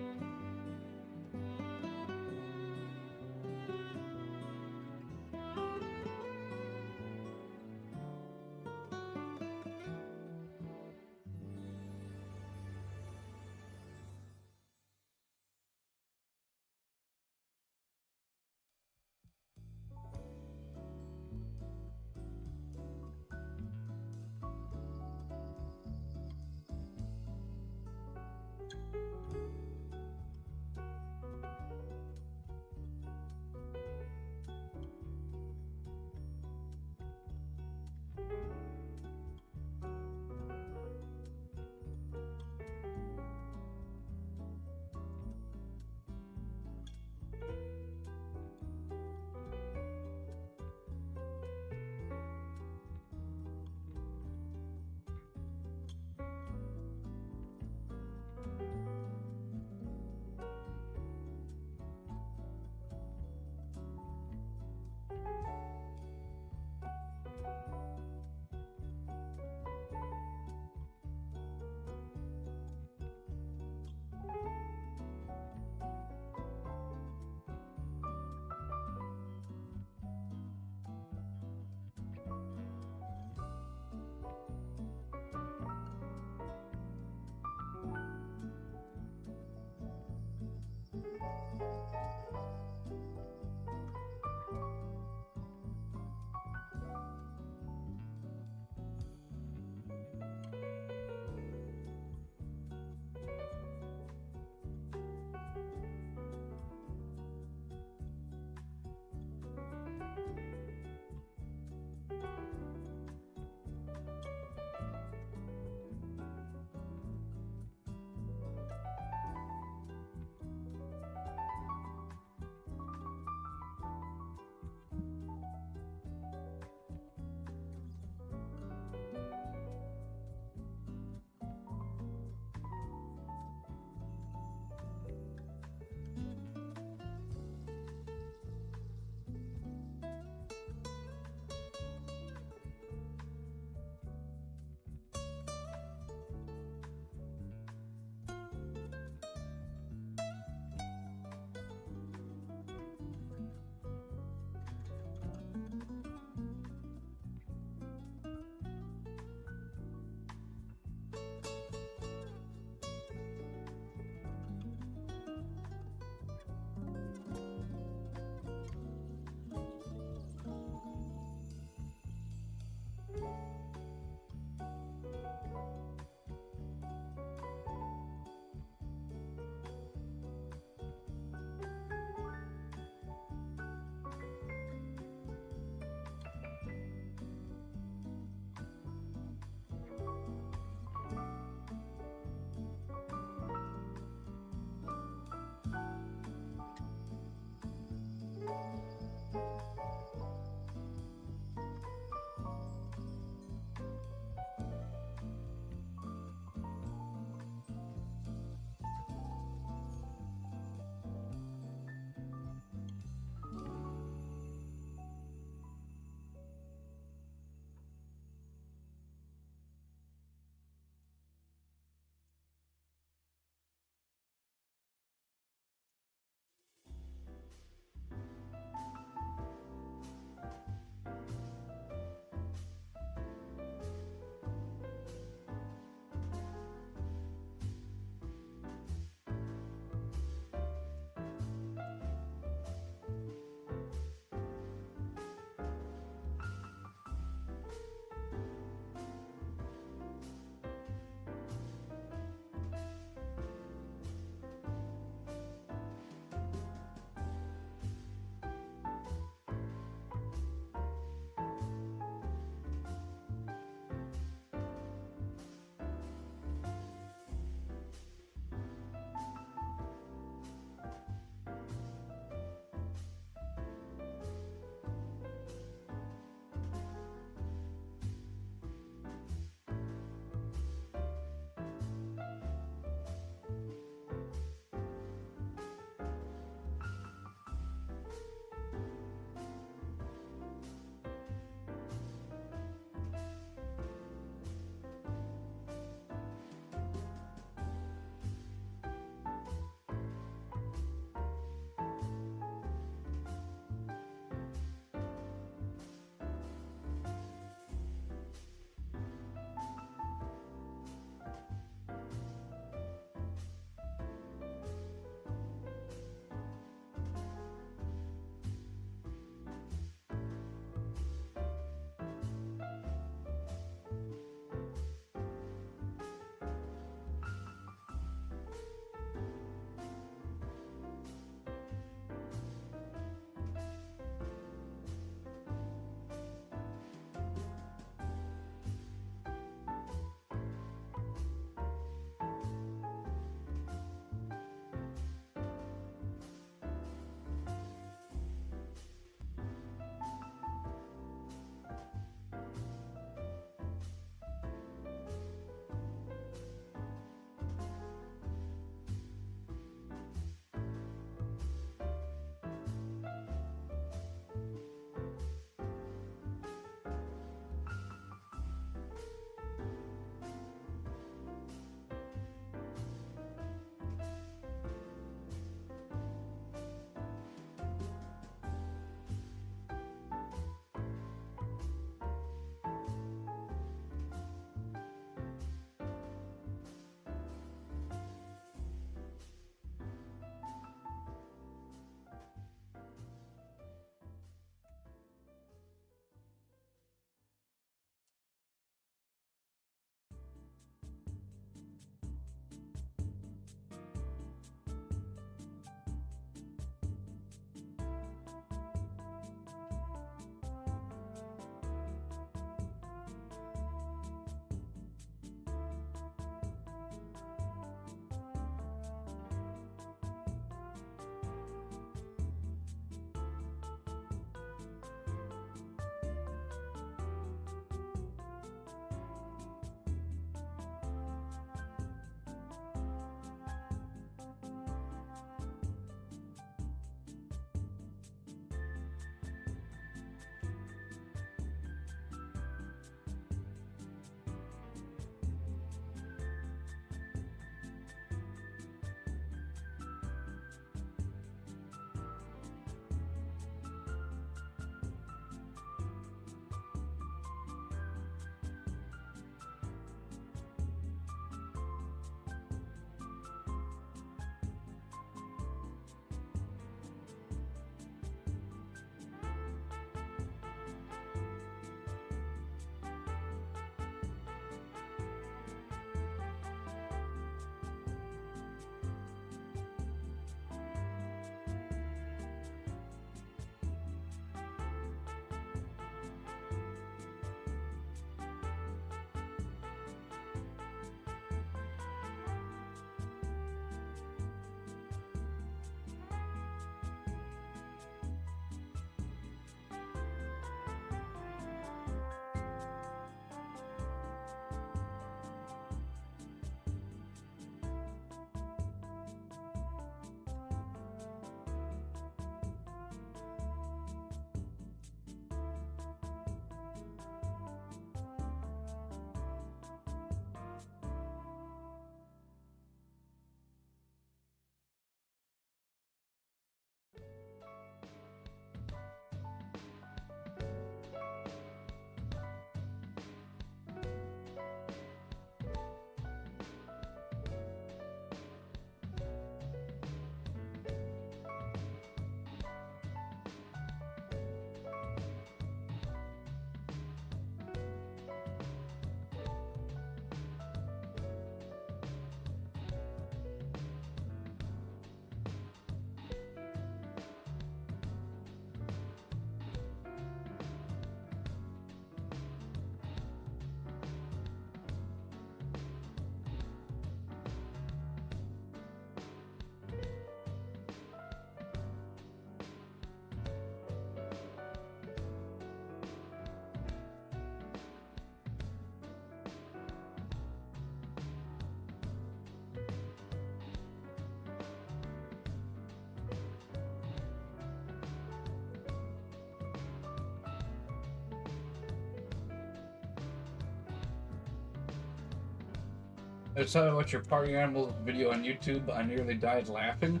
I saw what your party animals video on YouTube. I nearly died laughing.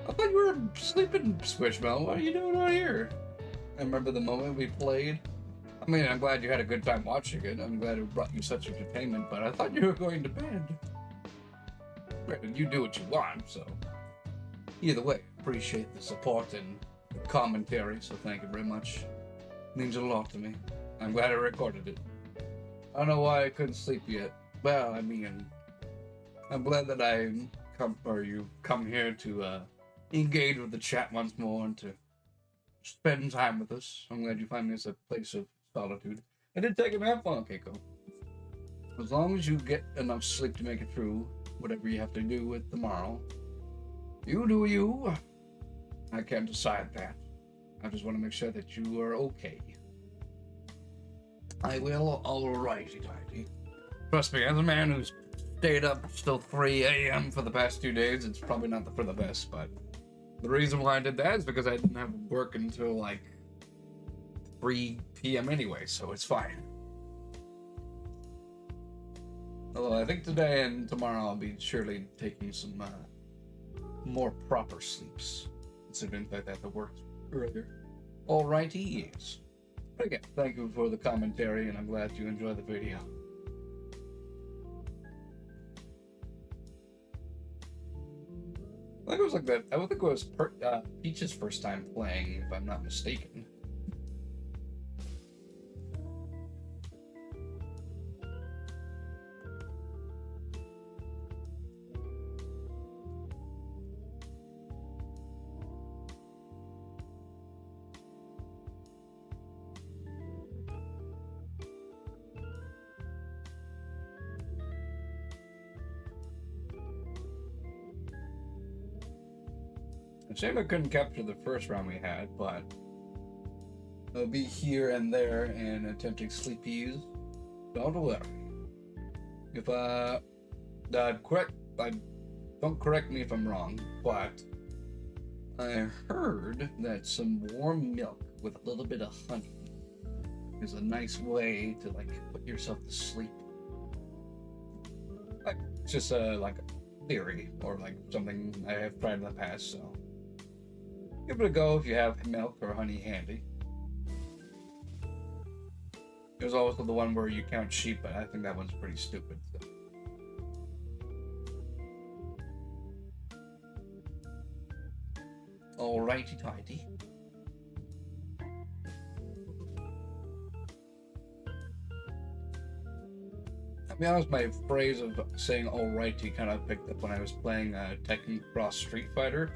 I thought you were sleeping, Squishmallow. What are you doing out here? I remember the moment we played. I mean, I'm glad you had a good time watching it. I'm glad it brought you such entertainment, but I thought you were going to bed. Granted, you do what you want, so... Either way, appreciate the support and the commentary, so thank you very much. It means a lot to me. I'm glad I recorded it. I don't know why I couldn't sleep yet. Well, I mean, I'm glad that you come here to engage with the chat once more and to spend time with us. I'm glad you find this a place of solitude. I did take a nap on Keiko. As long as you get enough sleep to make it through whatever you have to do with tomorrow, you do you. I can't decide that. I just want to make sure that you are okay. I will, alrighty tighty. Trust me, as a man who's stayed up till 3 a.m. for the past 2 days, it's probably not for the best, but the reason why I did that is because I didn't have work until like 3 p.m. anyway, so it's fine. Although I think today and tomorrow I'll be surely taking some more proper sleeps, considering that I had to work earlier. Alrighty, yes. Again, thank you for the commentary, and I'm glad you enjoy the video. I think it was like that. I would think it was Peach's first time playing, if I'm not mistaken. Shame I couldn't capture the first round we had, but I'll be here and there and attempting sleepies. Don't worry. If don't correct me if I'm wrong, but I heard that some warm milk with a little bit of honey is a nice way to like put yourself to sleep. Like it's just like a theory or like something I have tried in the past, so. Give it a go if you have milk or honey handy. There's also the one where you count sheep, but I think that one's pretty stupid. So. Alrighty tighty. To be honest, my phrase of saying alrighty kind of picked up when I was playing Tekken Cross Street Fighter.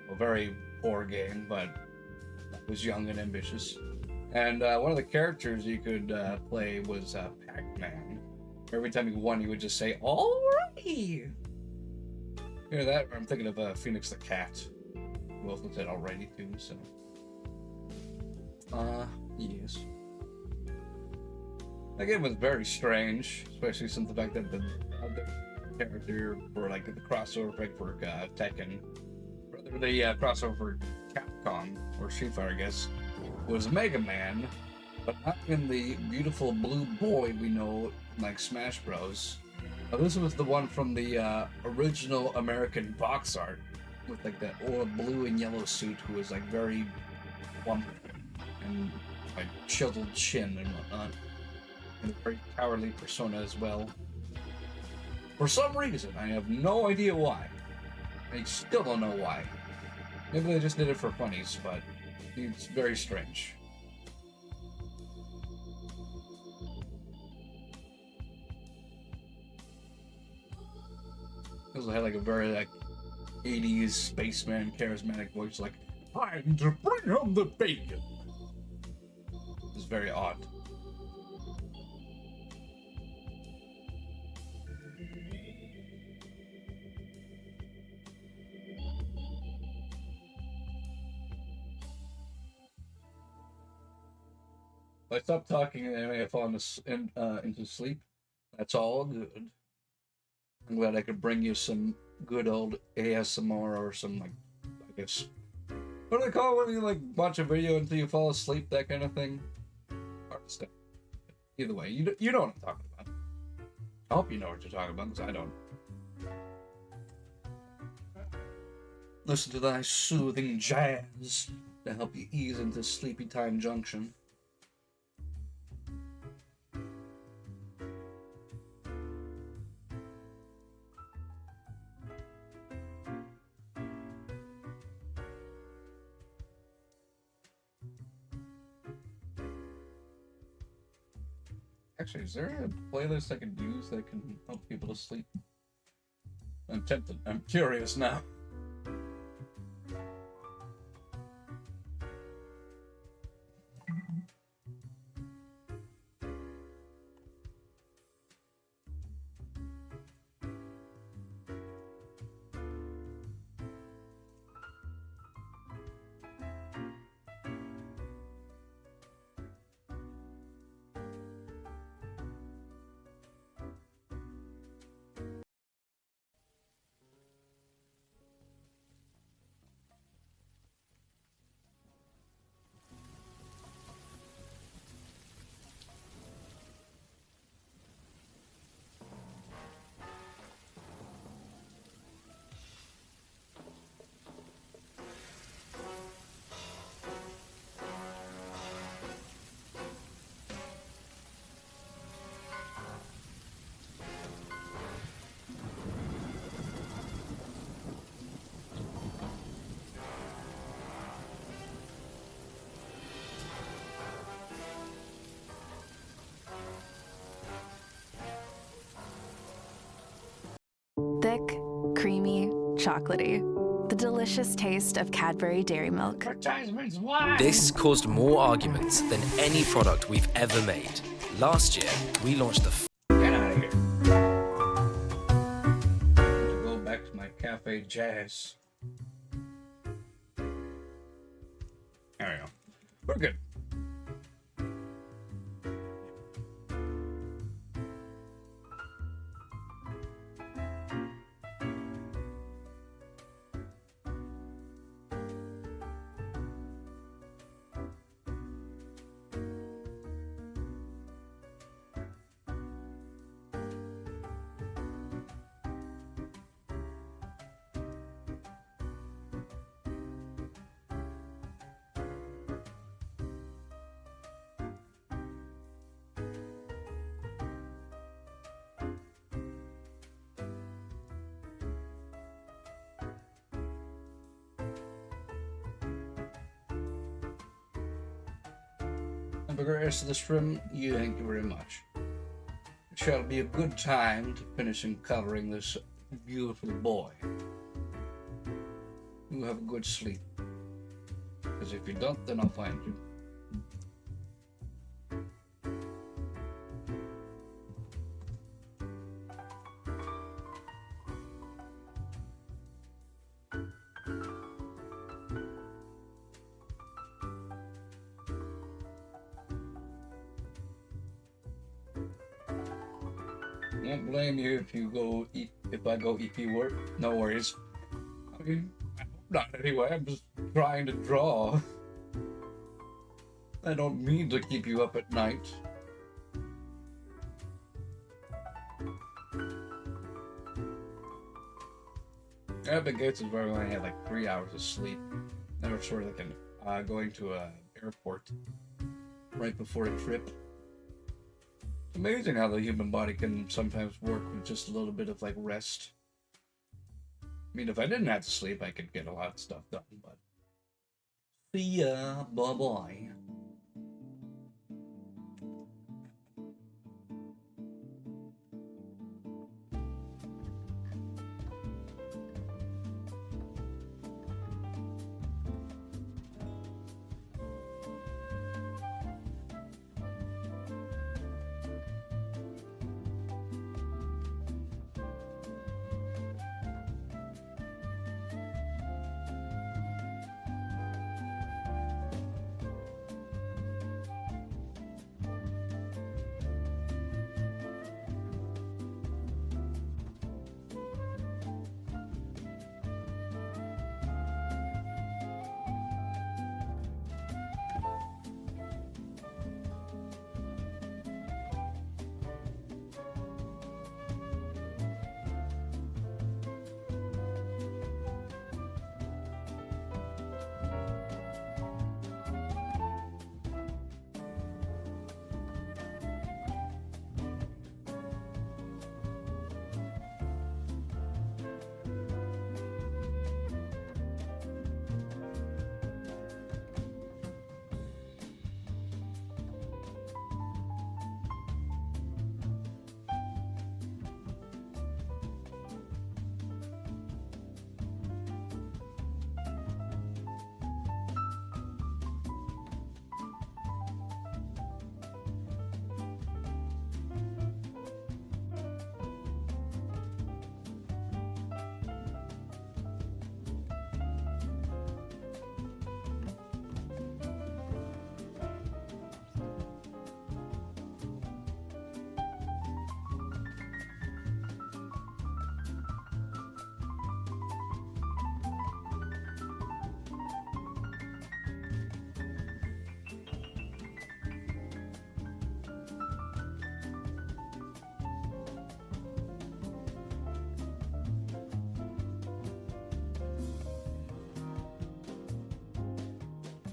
A very poor game, but I was young and ambitious. And one of the characters you could play was Pac-Man. Every time he won, he would just say, "Alrighty." Hear that? I'm thinking of Phoenix the Cat, who also said "alrighty" too. So, yes. That game was very strange, especially since the fact that the other character for like the crossover pick for Tekken. The crossover for Capcom, or Street Fighter, I guess, was Mega Man, but not in the beautiful blue boy we know like Smash Bros. This was the one from the original American box art, with like that blue and yellow suit, who was like very plump and like chiseled chin and whatnot, and a very cowardly persona as well. For some reason, I have no idea why. I still don't know why. Maybe they just did it for funnies, but it's very strange. He also had like a very like 80s spaceman charismatic voice, like, "Time to bring home the bacon." It was very odd. If I stop talking and I may have fallen into sleep, that's all good. I'm glad I could bring you some good old ASMR or some, like, I guess, what do they call it when you, like, watch a video until you fall asleep, that kind of thing? Hard to say. Either way, you know what I'm talking about. I hope you know what you're talking about, because I don't. Listen to thy soothing jazz to help you ease into sleepy time junction. Actually, is there a playlist I can use that can help people to sleep? I'm tempted. I'm curious now. Thick, creamy, chocolatey. The delicious taste of Cadbury Dairy Milk. Advertisements, why? This caused more arguments than any product we've ever made. Last year, we launched the Get out of here. To go back to my cafe jazz. There we go. We're good. And for the rest of the stream, thank you very much. It shall be a good time to finish and covering this beautiful boy. You have a good sleep. Because if you don't, then I'll find you. Won't blame you if you go eat. If I go EP work, no worries. I mean, I hope not anyway. I'm just trying to draw. I don't mean to keep you up at night. At the gates is where I only had like 3 hours of sleep. They were sort of like going to a airport right before a trip. Amazing how the human body can sometimes work with just a little bit of like rest. I mean, if I didn't have to sleep, I could get a lot of stuff done, but see ya, bye bye.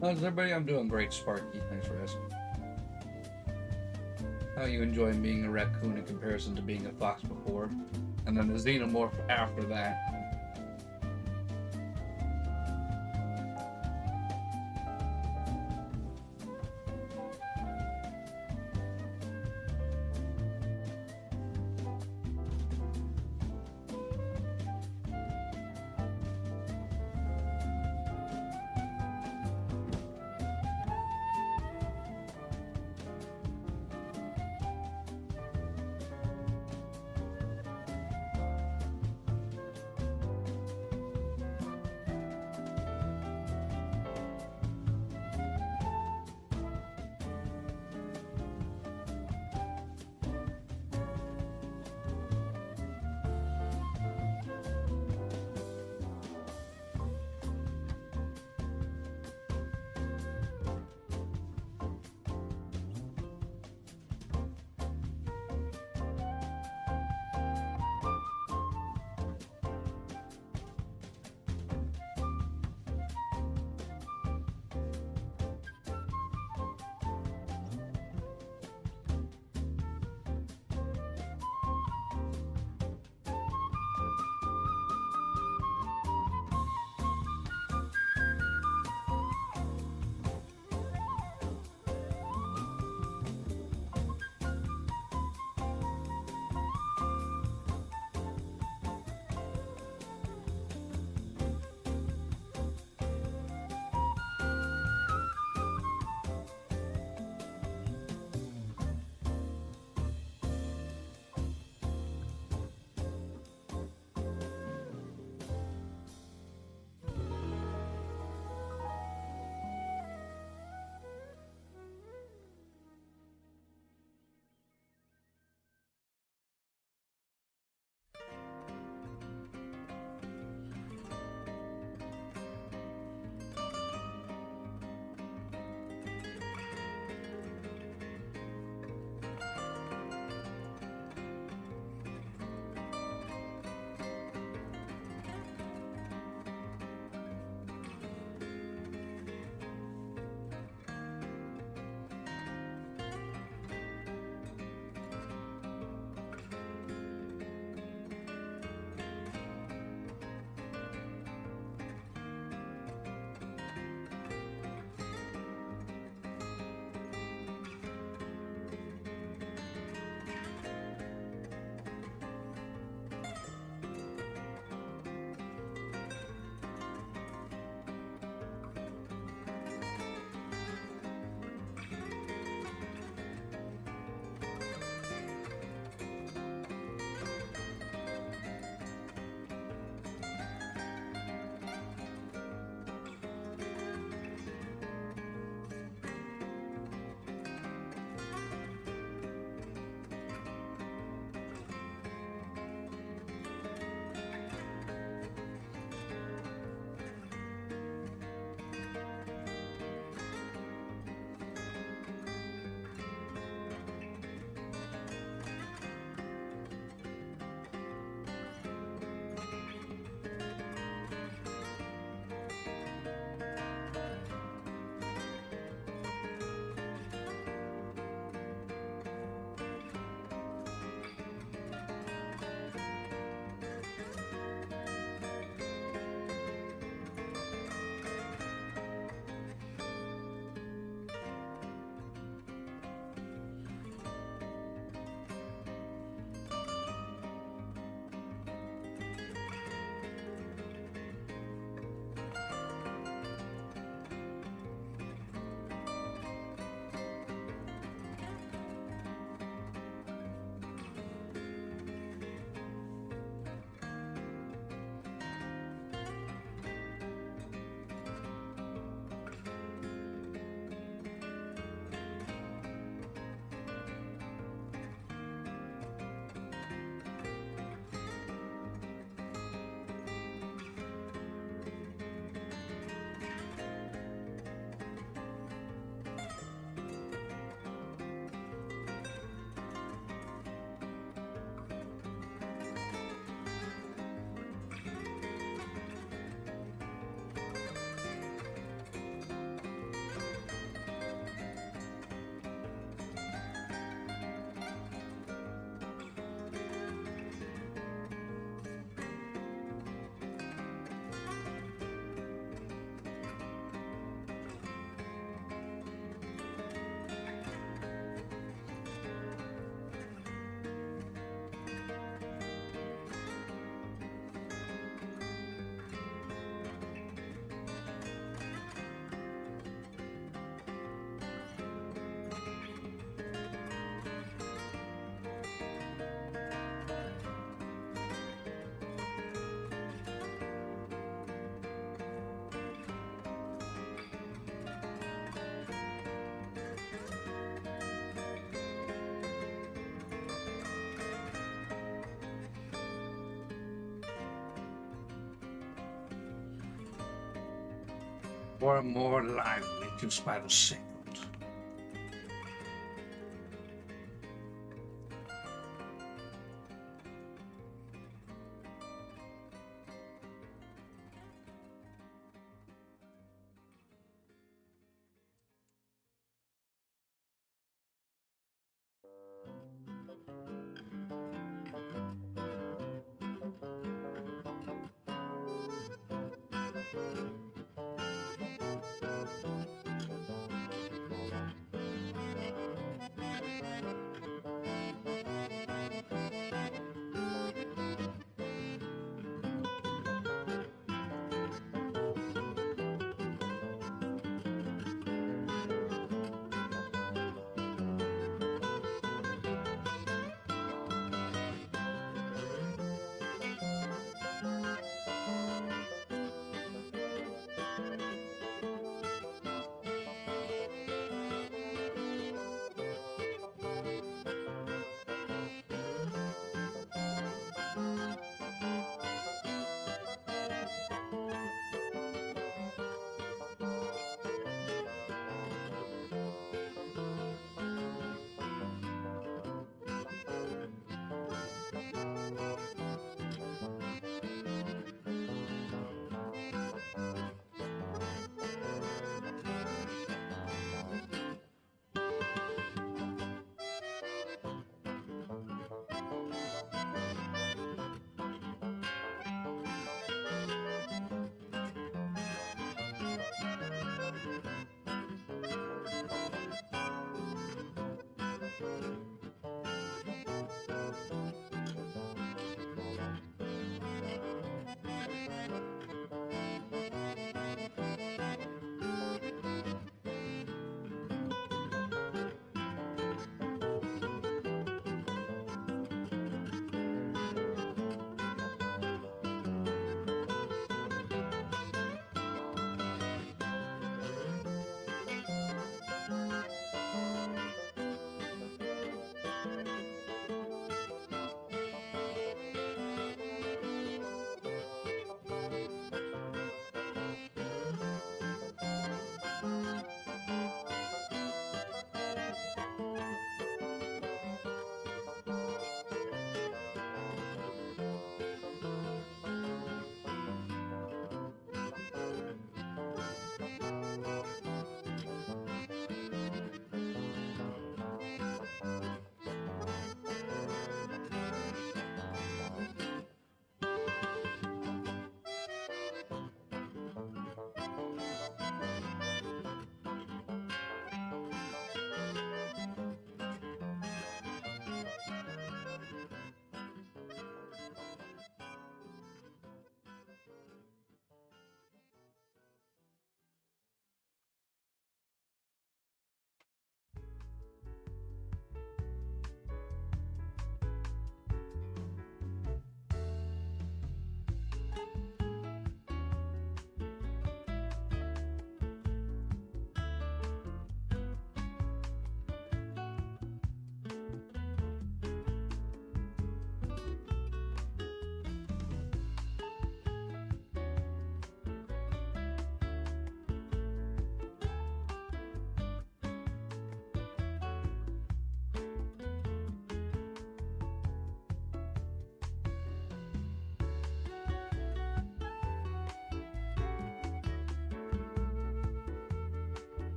How's everybody? I'm doing great, Sparky. Thanks for asking. How you enjoying being a raccoon in comparison to being a fox before? And then the xenomorph after that. or more lively just by the second.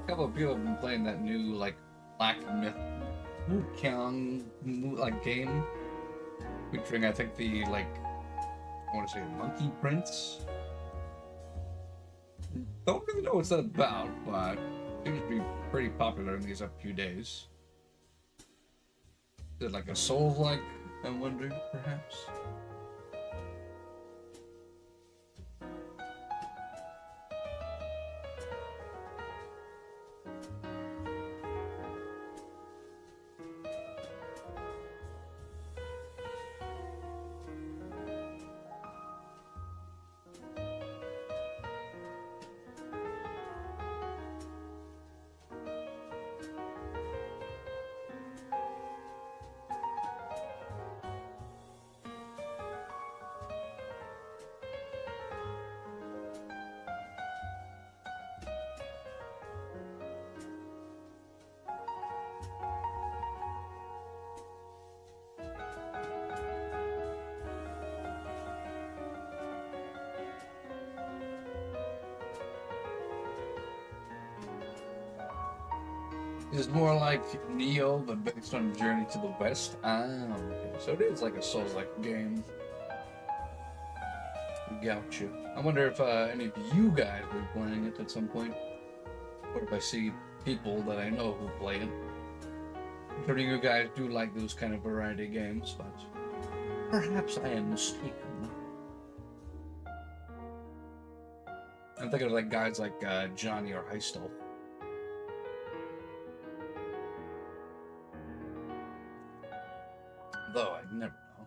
couple of people have been playing that new like Black Myth Kyung like game, featuring I think the like I want to say Monkey Prince. Don't really know what it's about, but it seems to be pretty popular in these few days. Is it like a Souls-like? I wonder, perhaps. It's more like Neo, but based on Journey to the West. Ah, okay. So it is like a Souls-like game. Gotcha. I wonder if any of you guys will be playing it at some point. Or if I see people that I know who play it. I'm sure you guys do like those kind of variety games, but perhaps I am mistaken. I'm thinking of like guys like Johnny or Heistel. Though I never know.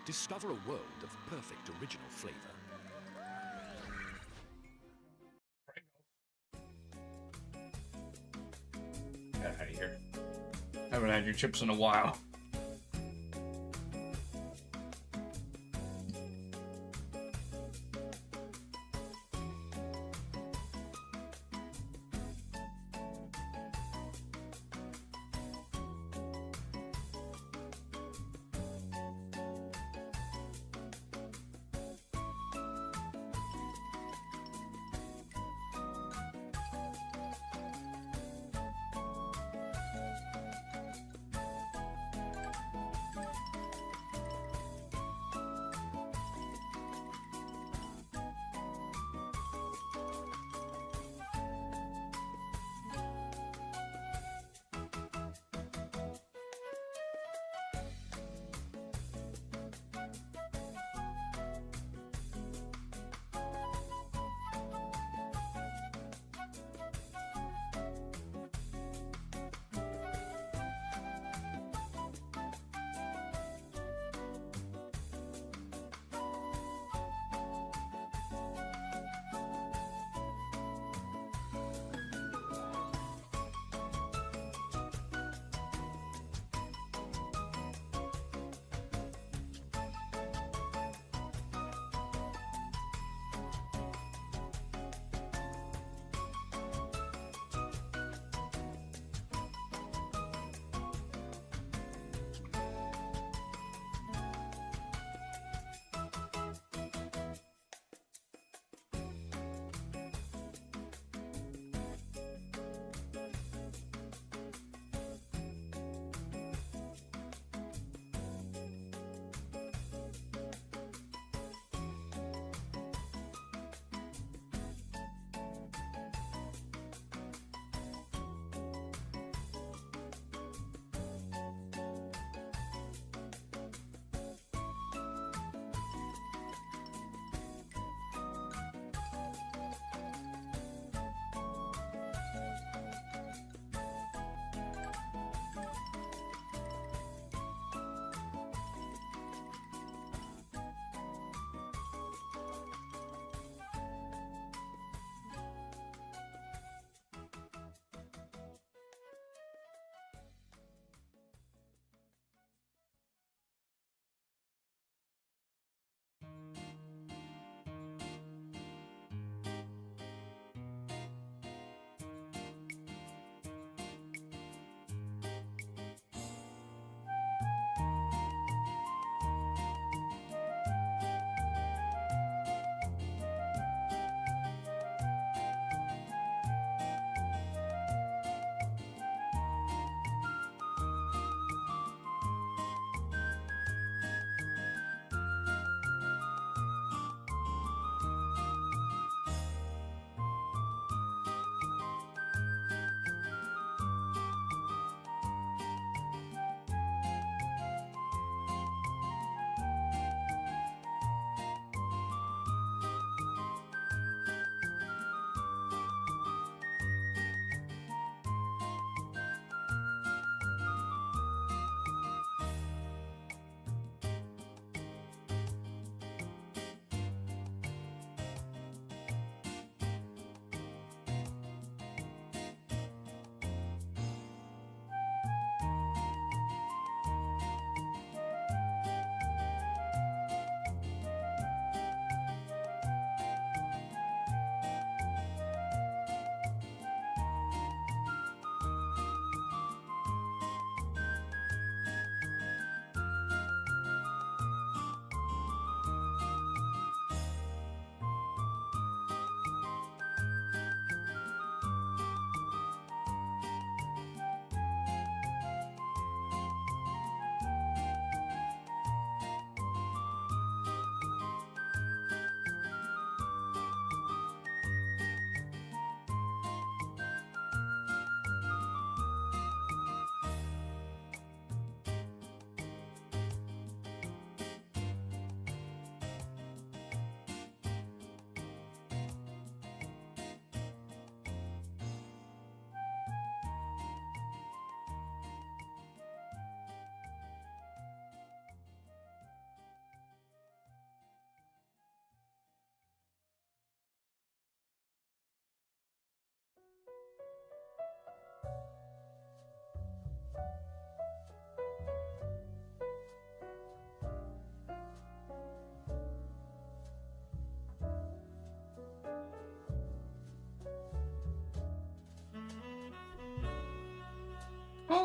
Discover a world of perfect original flavor. had your chips in a while.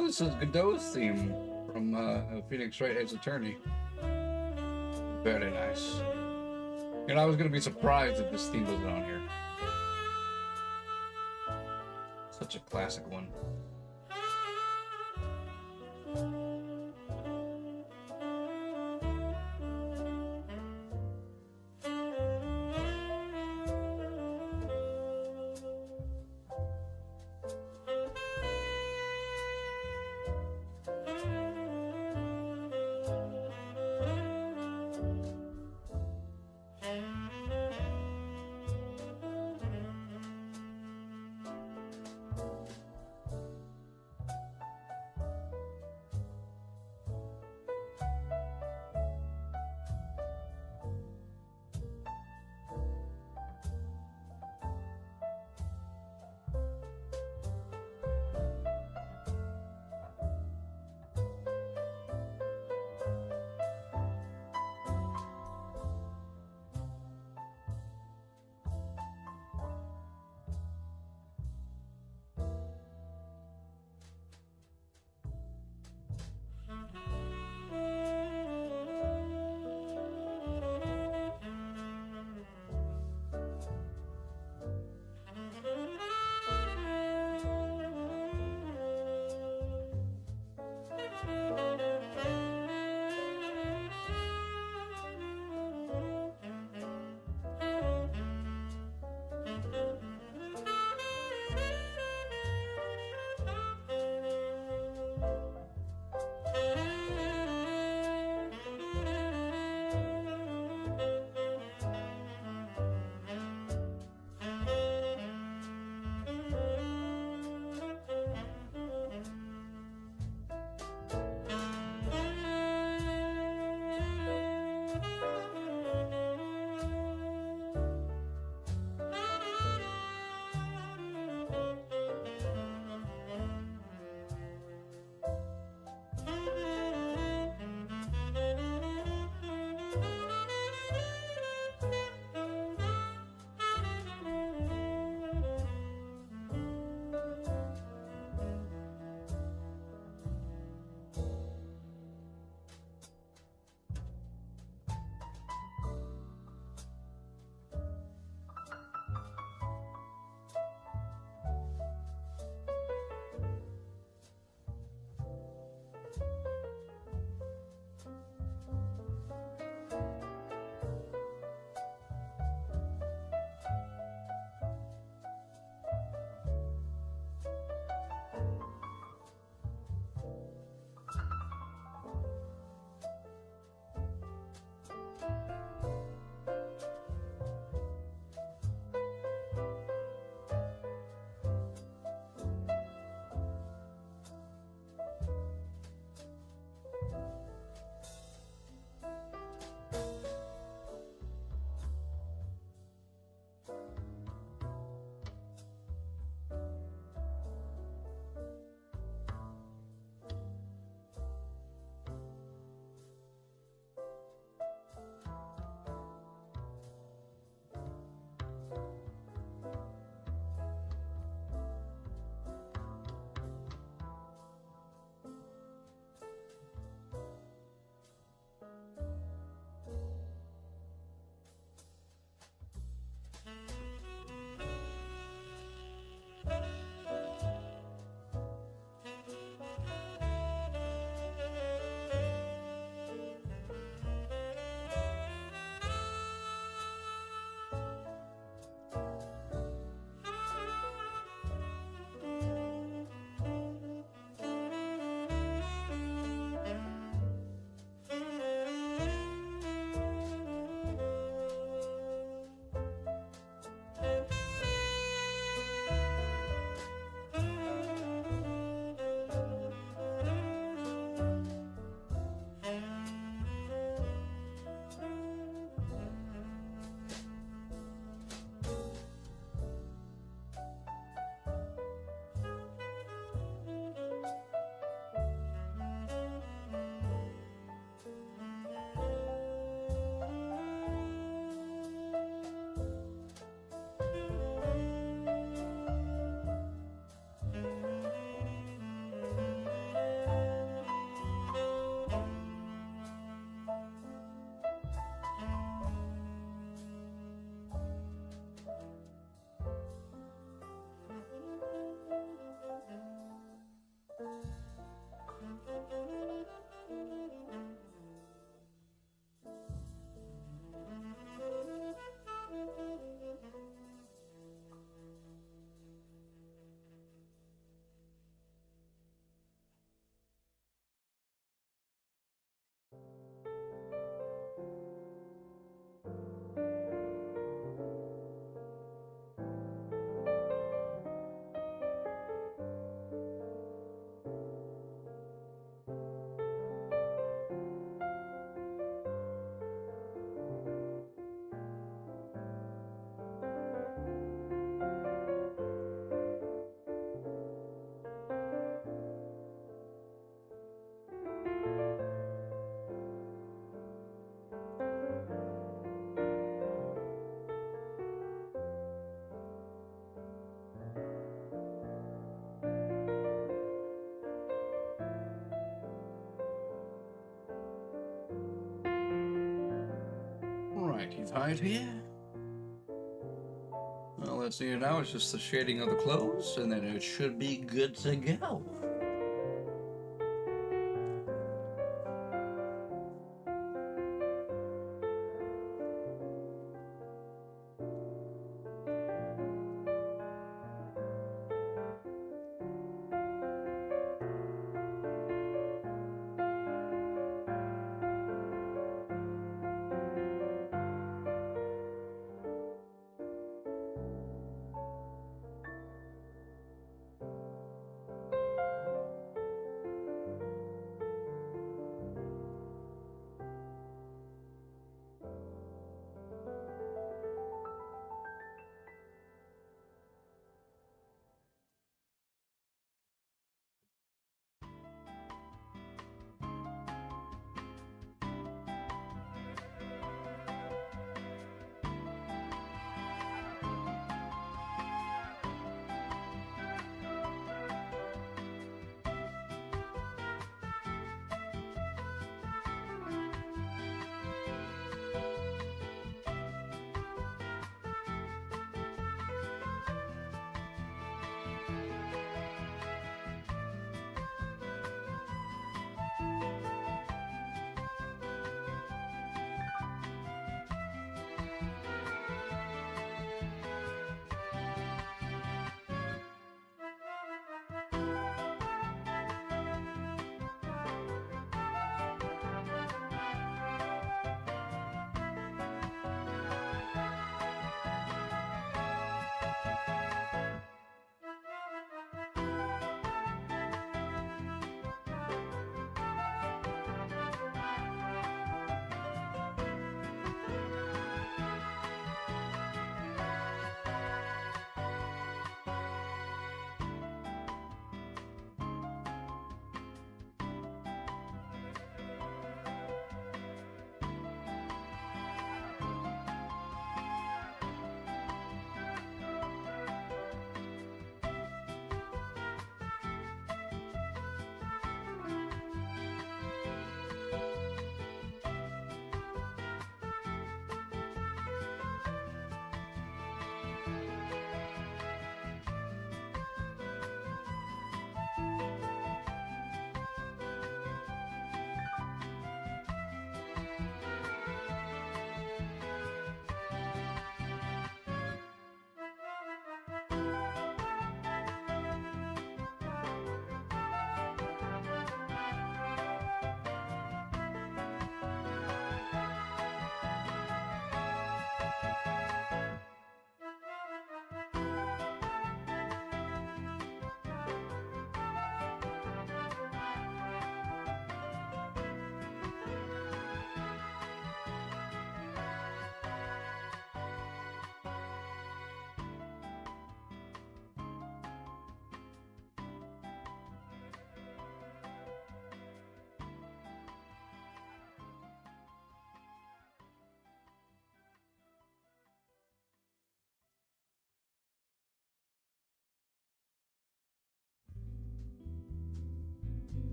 Oh, this is Godot's theme from Phoenix Wright Ace Attorney. Very nice. You know, I was gonna be surprised if this theme wasn't on here. Such a classic one. tight here. Well, let's see it now. It's just the shading of the clothes, and then it should be good to go.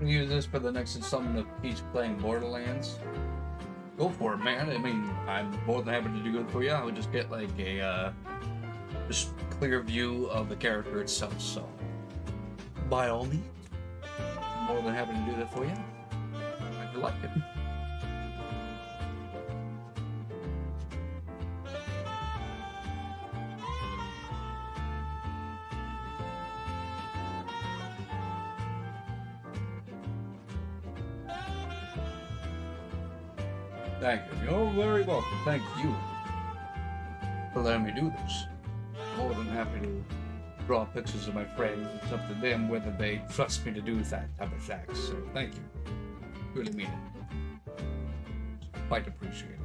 use this for the next installment of Peach playing Borderlands. Go for it, man. I mean, I'm more than happy to do it for you. I would just get like a just clear view of the character itself. So, by all means, more than happy to do that for you. If you like it. Thank you. You're very welcome. Thank you for letting me do this. More than happy to draw pictures of my friends. It's up to them whether they trust me to do that type of thing. So thank you. Really mean it. Quite appreciate it.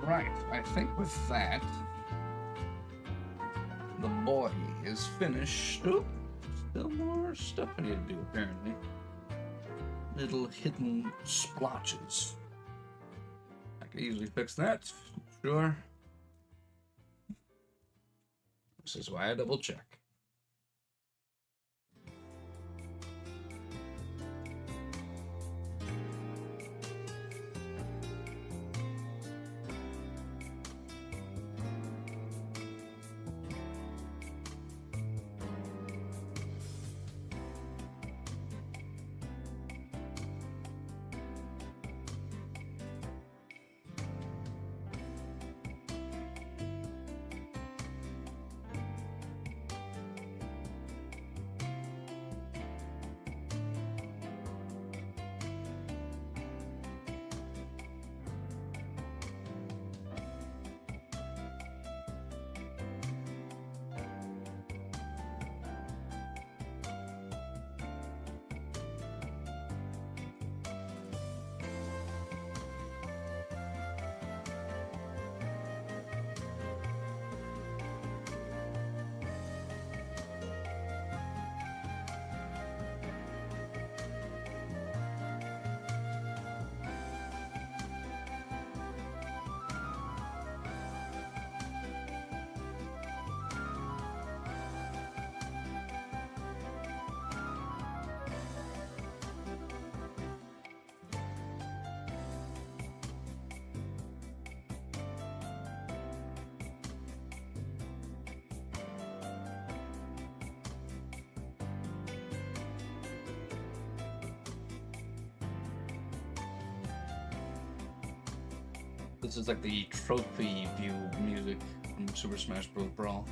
Right, I think with that, the body is finished. Oh, still more stuff I need to do, apparently. Little hidden splotches. I can easily fix that, sure. This is why I double check. This is like the trophy view music from Super Smash Bros. Brawl.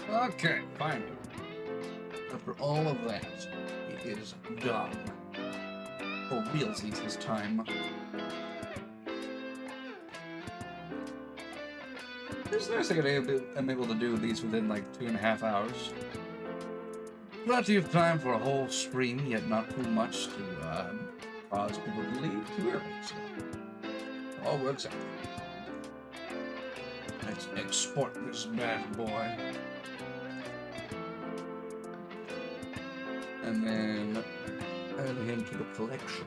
Okay, finally. After all of that, it is done. For realsies this time. It's nice that I'm able to do these within like 2.5 hours. Plenty of time for a whole stream, yet not too much to cause people to leave too early. So it all works out. Let's export this bad boy. And then add him to the collection.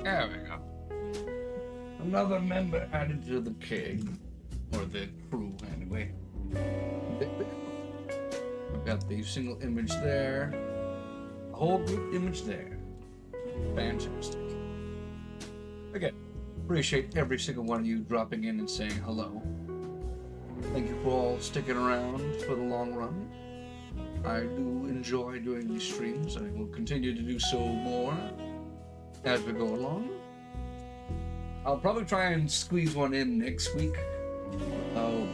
There we go. Another member added to the keg. Or the crew, anyway. I've got the single image there. A whole group image there. Fantastic. Again, appreciate every single one of you dropping in and saying hello. Thank you for all sticking around for the long run. I do enjoy doing these streams. I will continue to do so more as we go along. I'll probably try and squeeze one in next week. How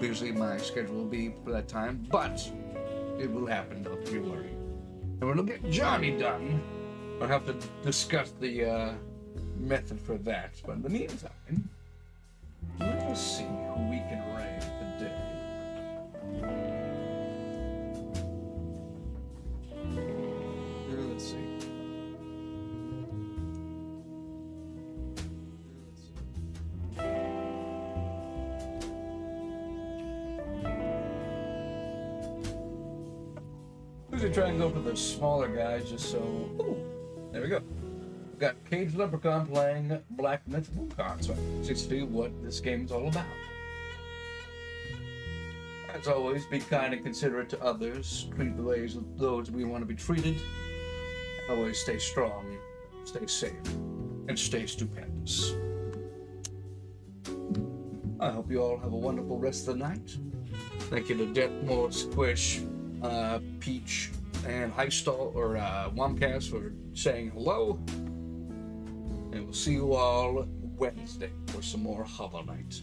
busy my schedule will be for that time, but it will happen, don't you worry. And when we'll get Johnny done, I'll have to discuss the method for that. But in the meantime, let's see who we can raid today. Let's see. Usually try and go for the smaller guys just so. Ooh, there we go. We've got Cage Leprechaun playing Black Mythical cards. So just see what this game's all about. As always, be kind and considerate to others. Treat the ways of those we want to be treated. Always stay strong, stay safe, and stay stupendous. I hope you all have a wonderful rest of the night. Thank you to Deathmore, Squish, Peach, and Heistall or Womcast for saying hello. And we'll see you all Wednesday for some more Hollow Knight.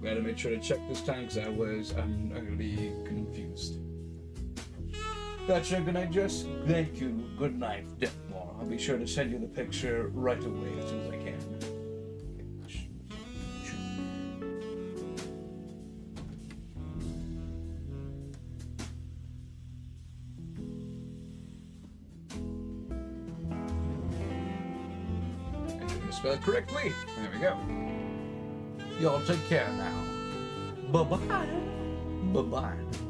Gotta make sure to check this time because I'm gonna be confused. Gotcha, good night, Jess. Thank you. Good night, Deathmore. I'll be sure to send you the picture right away as soon as I can. Spell it correctly. There we go. Y'all take care now. Bye-bye. Bye-bye.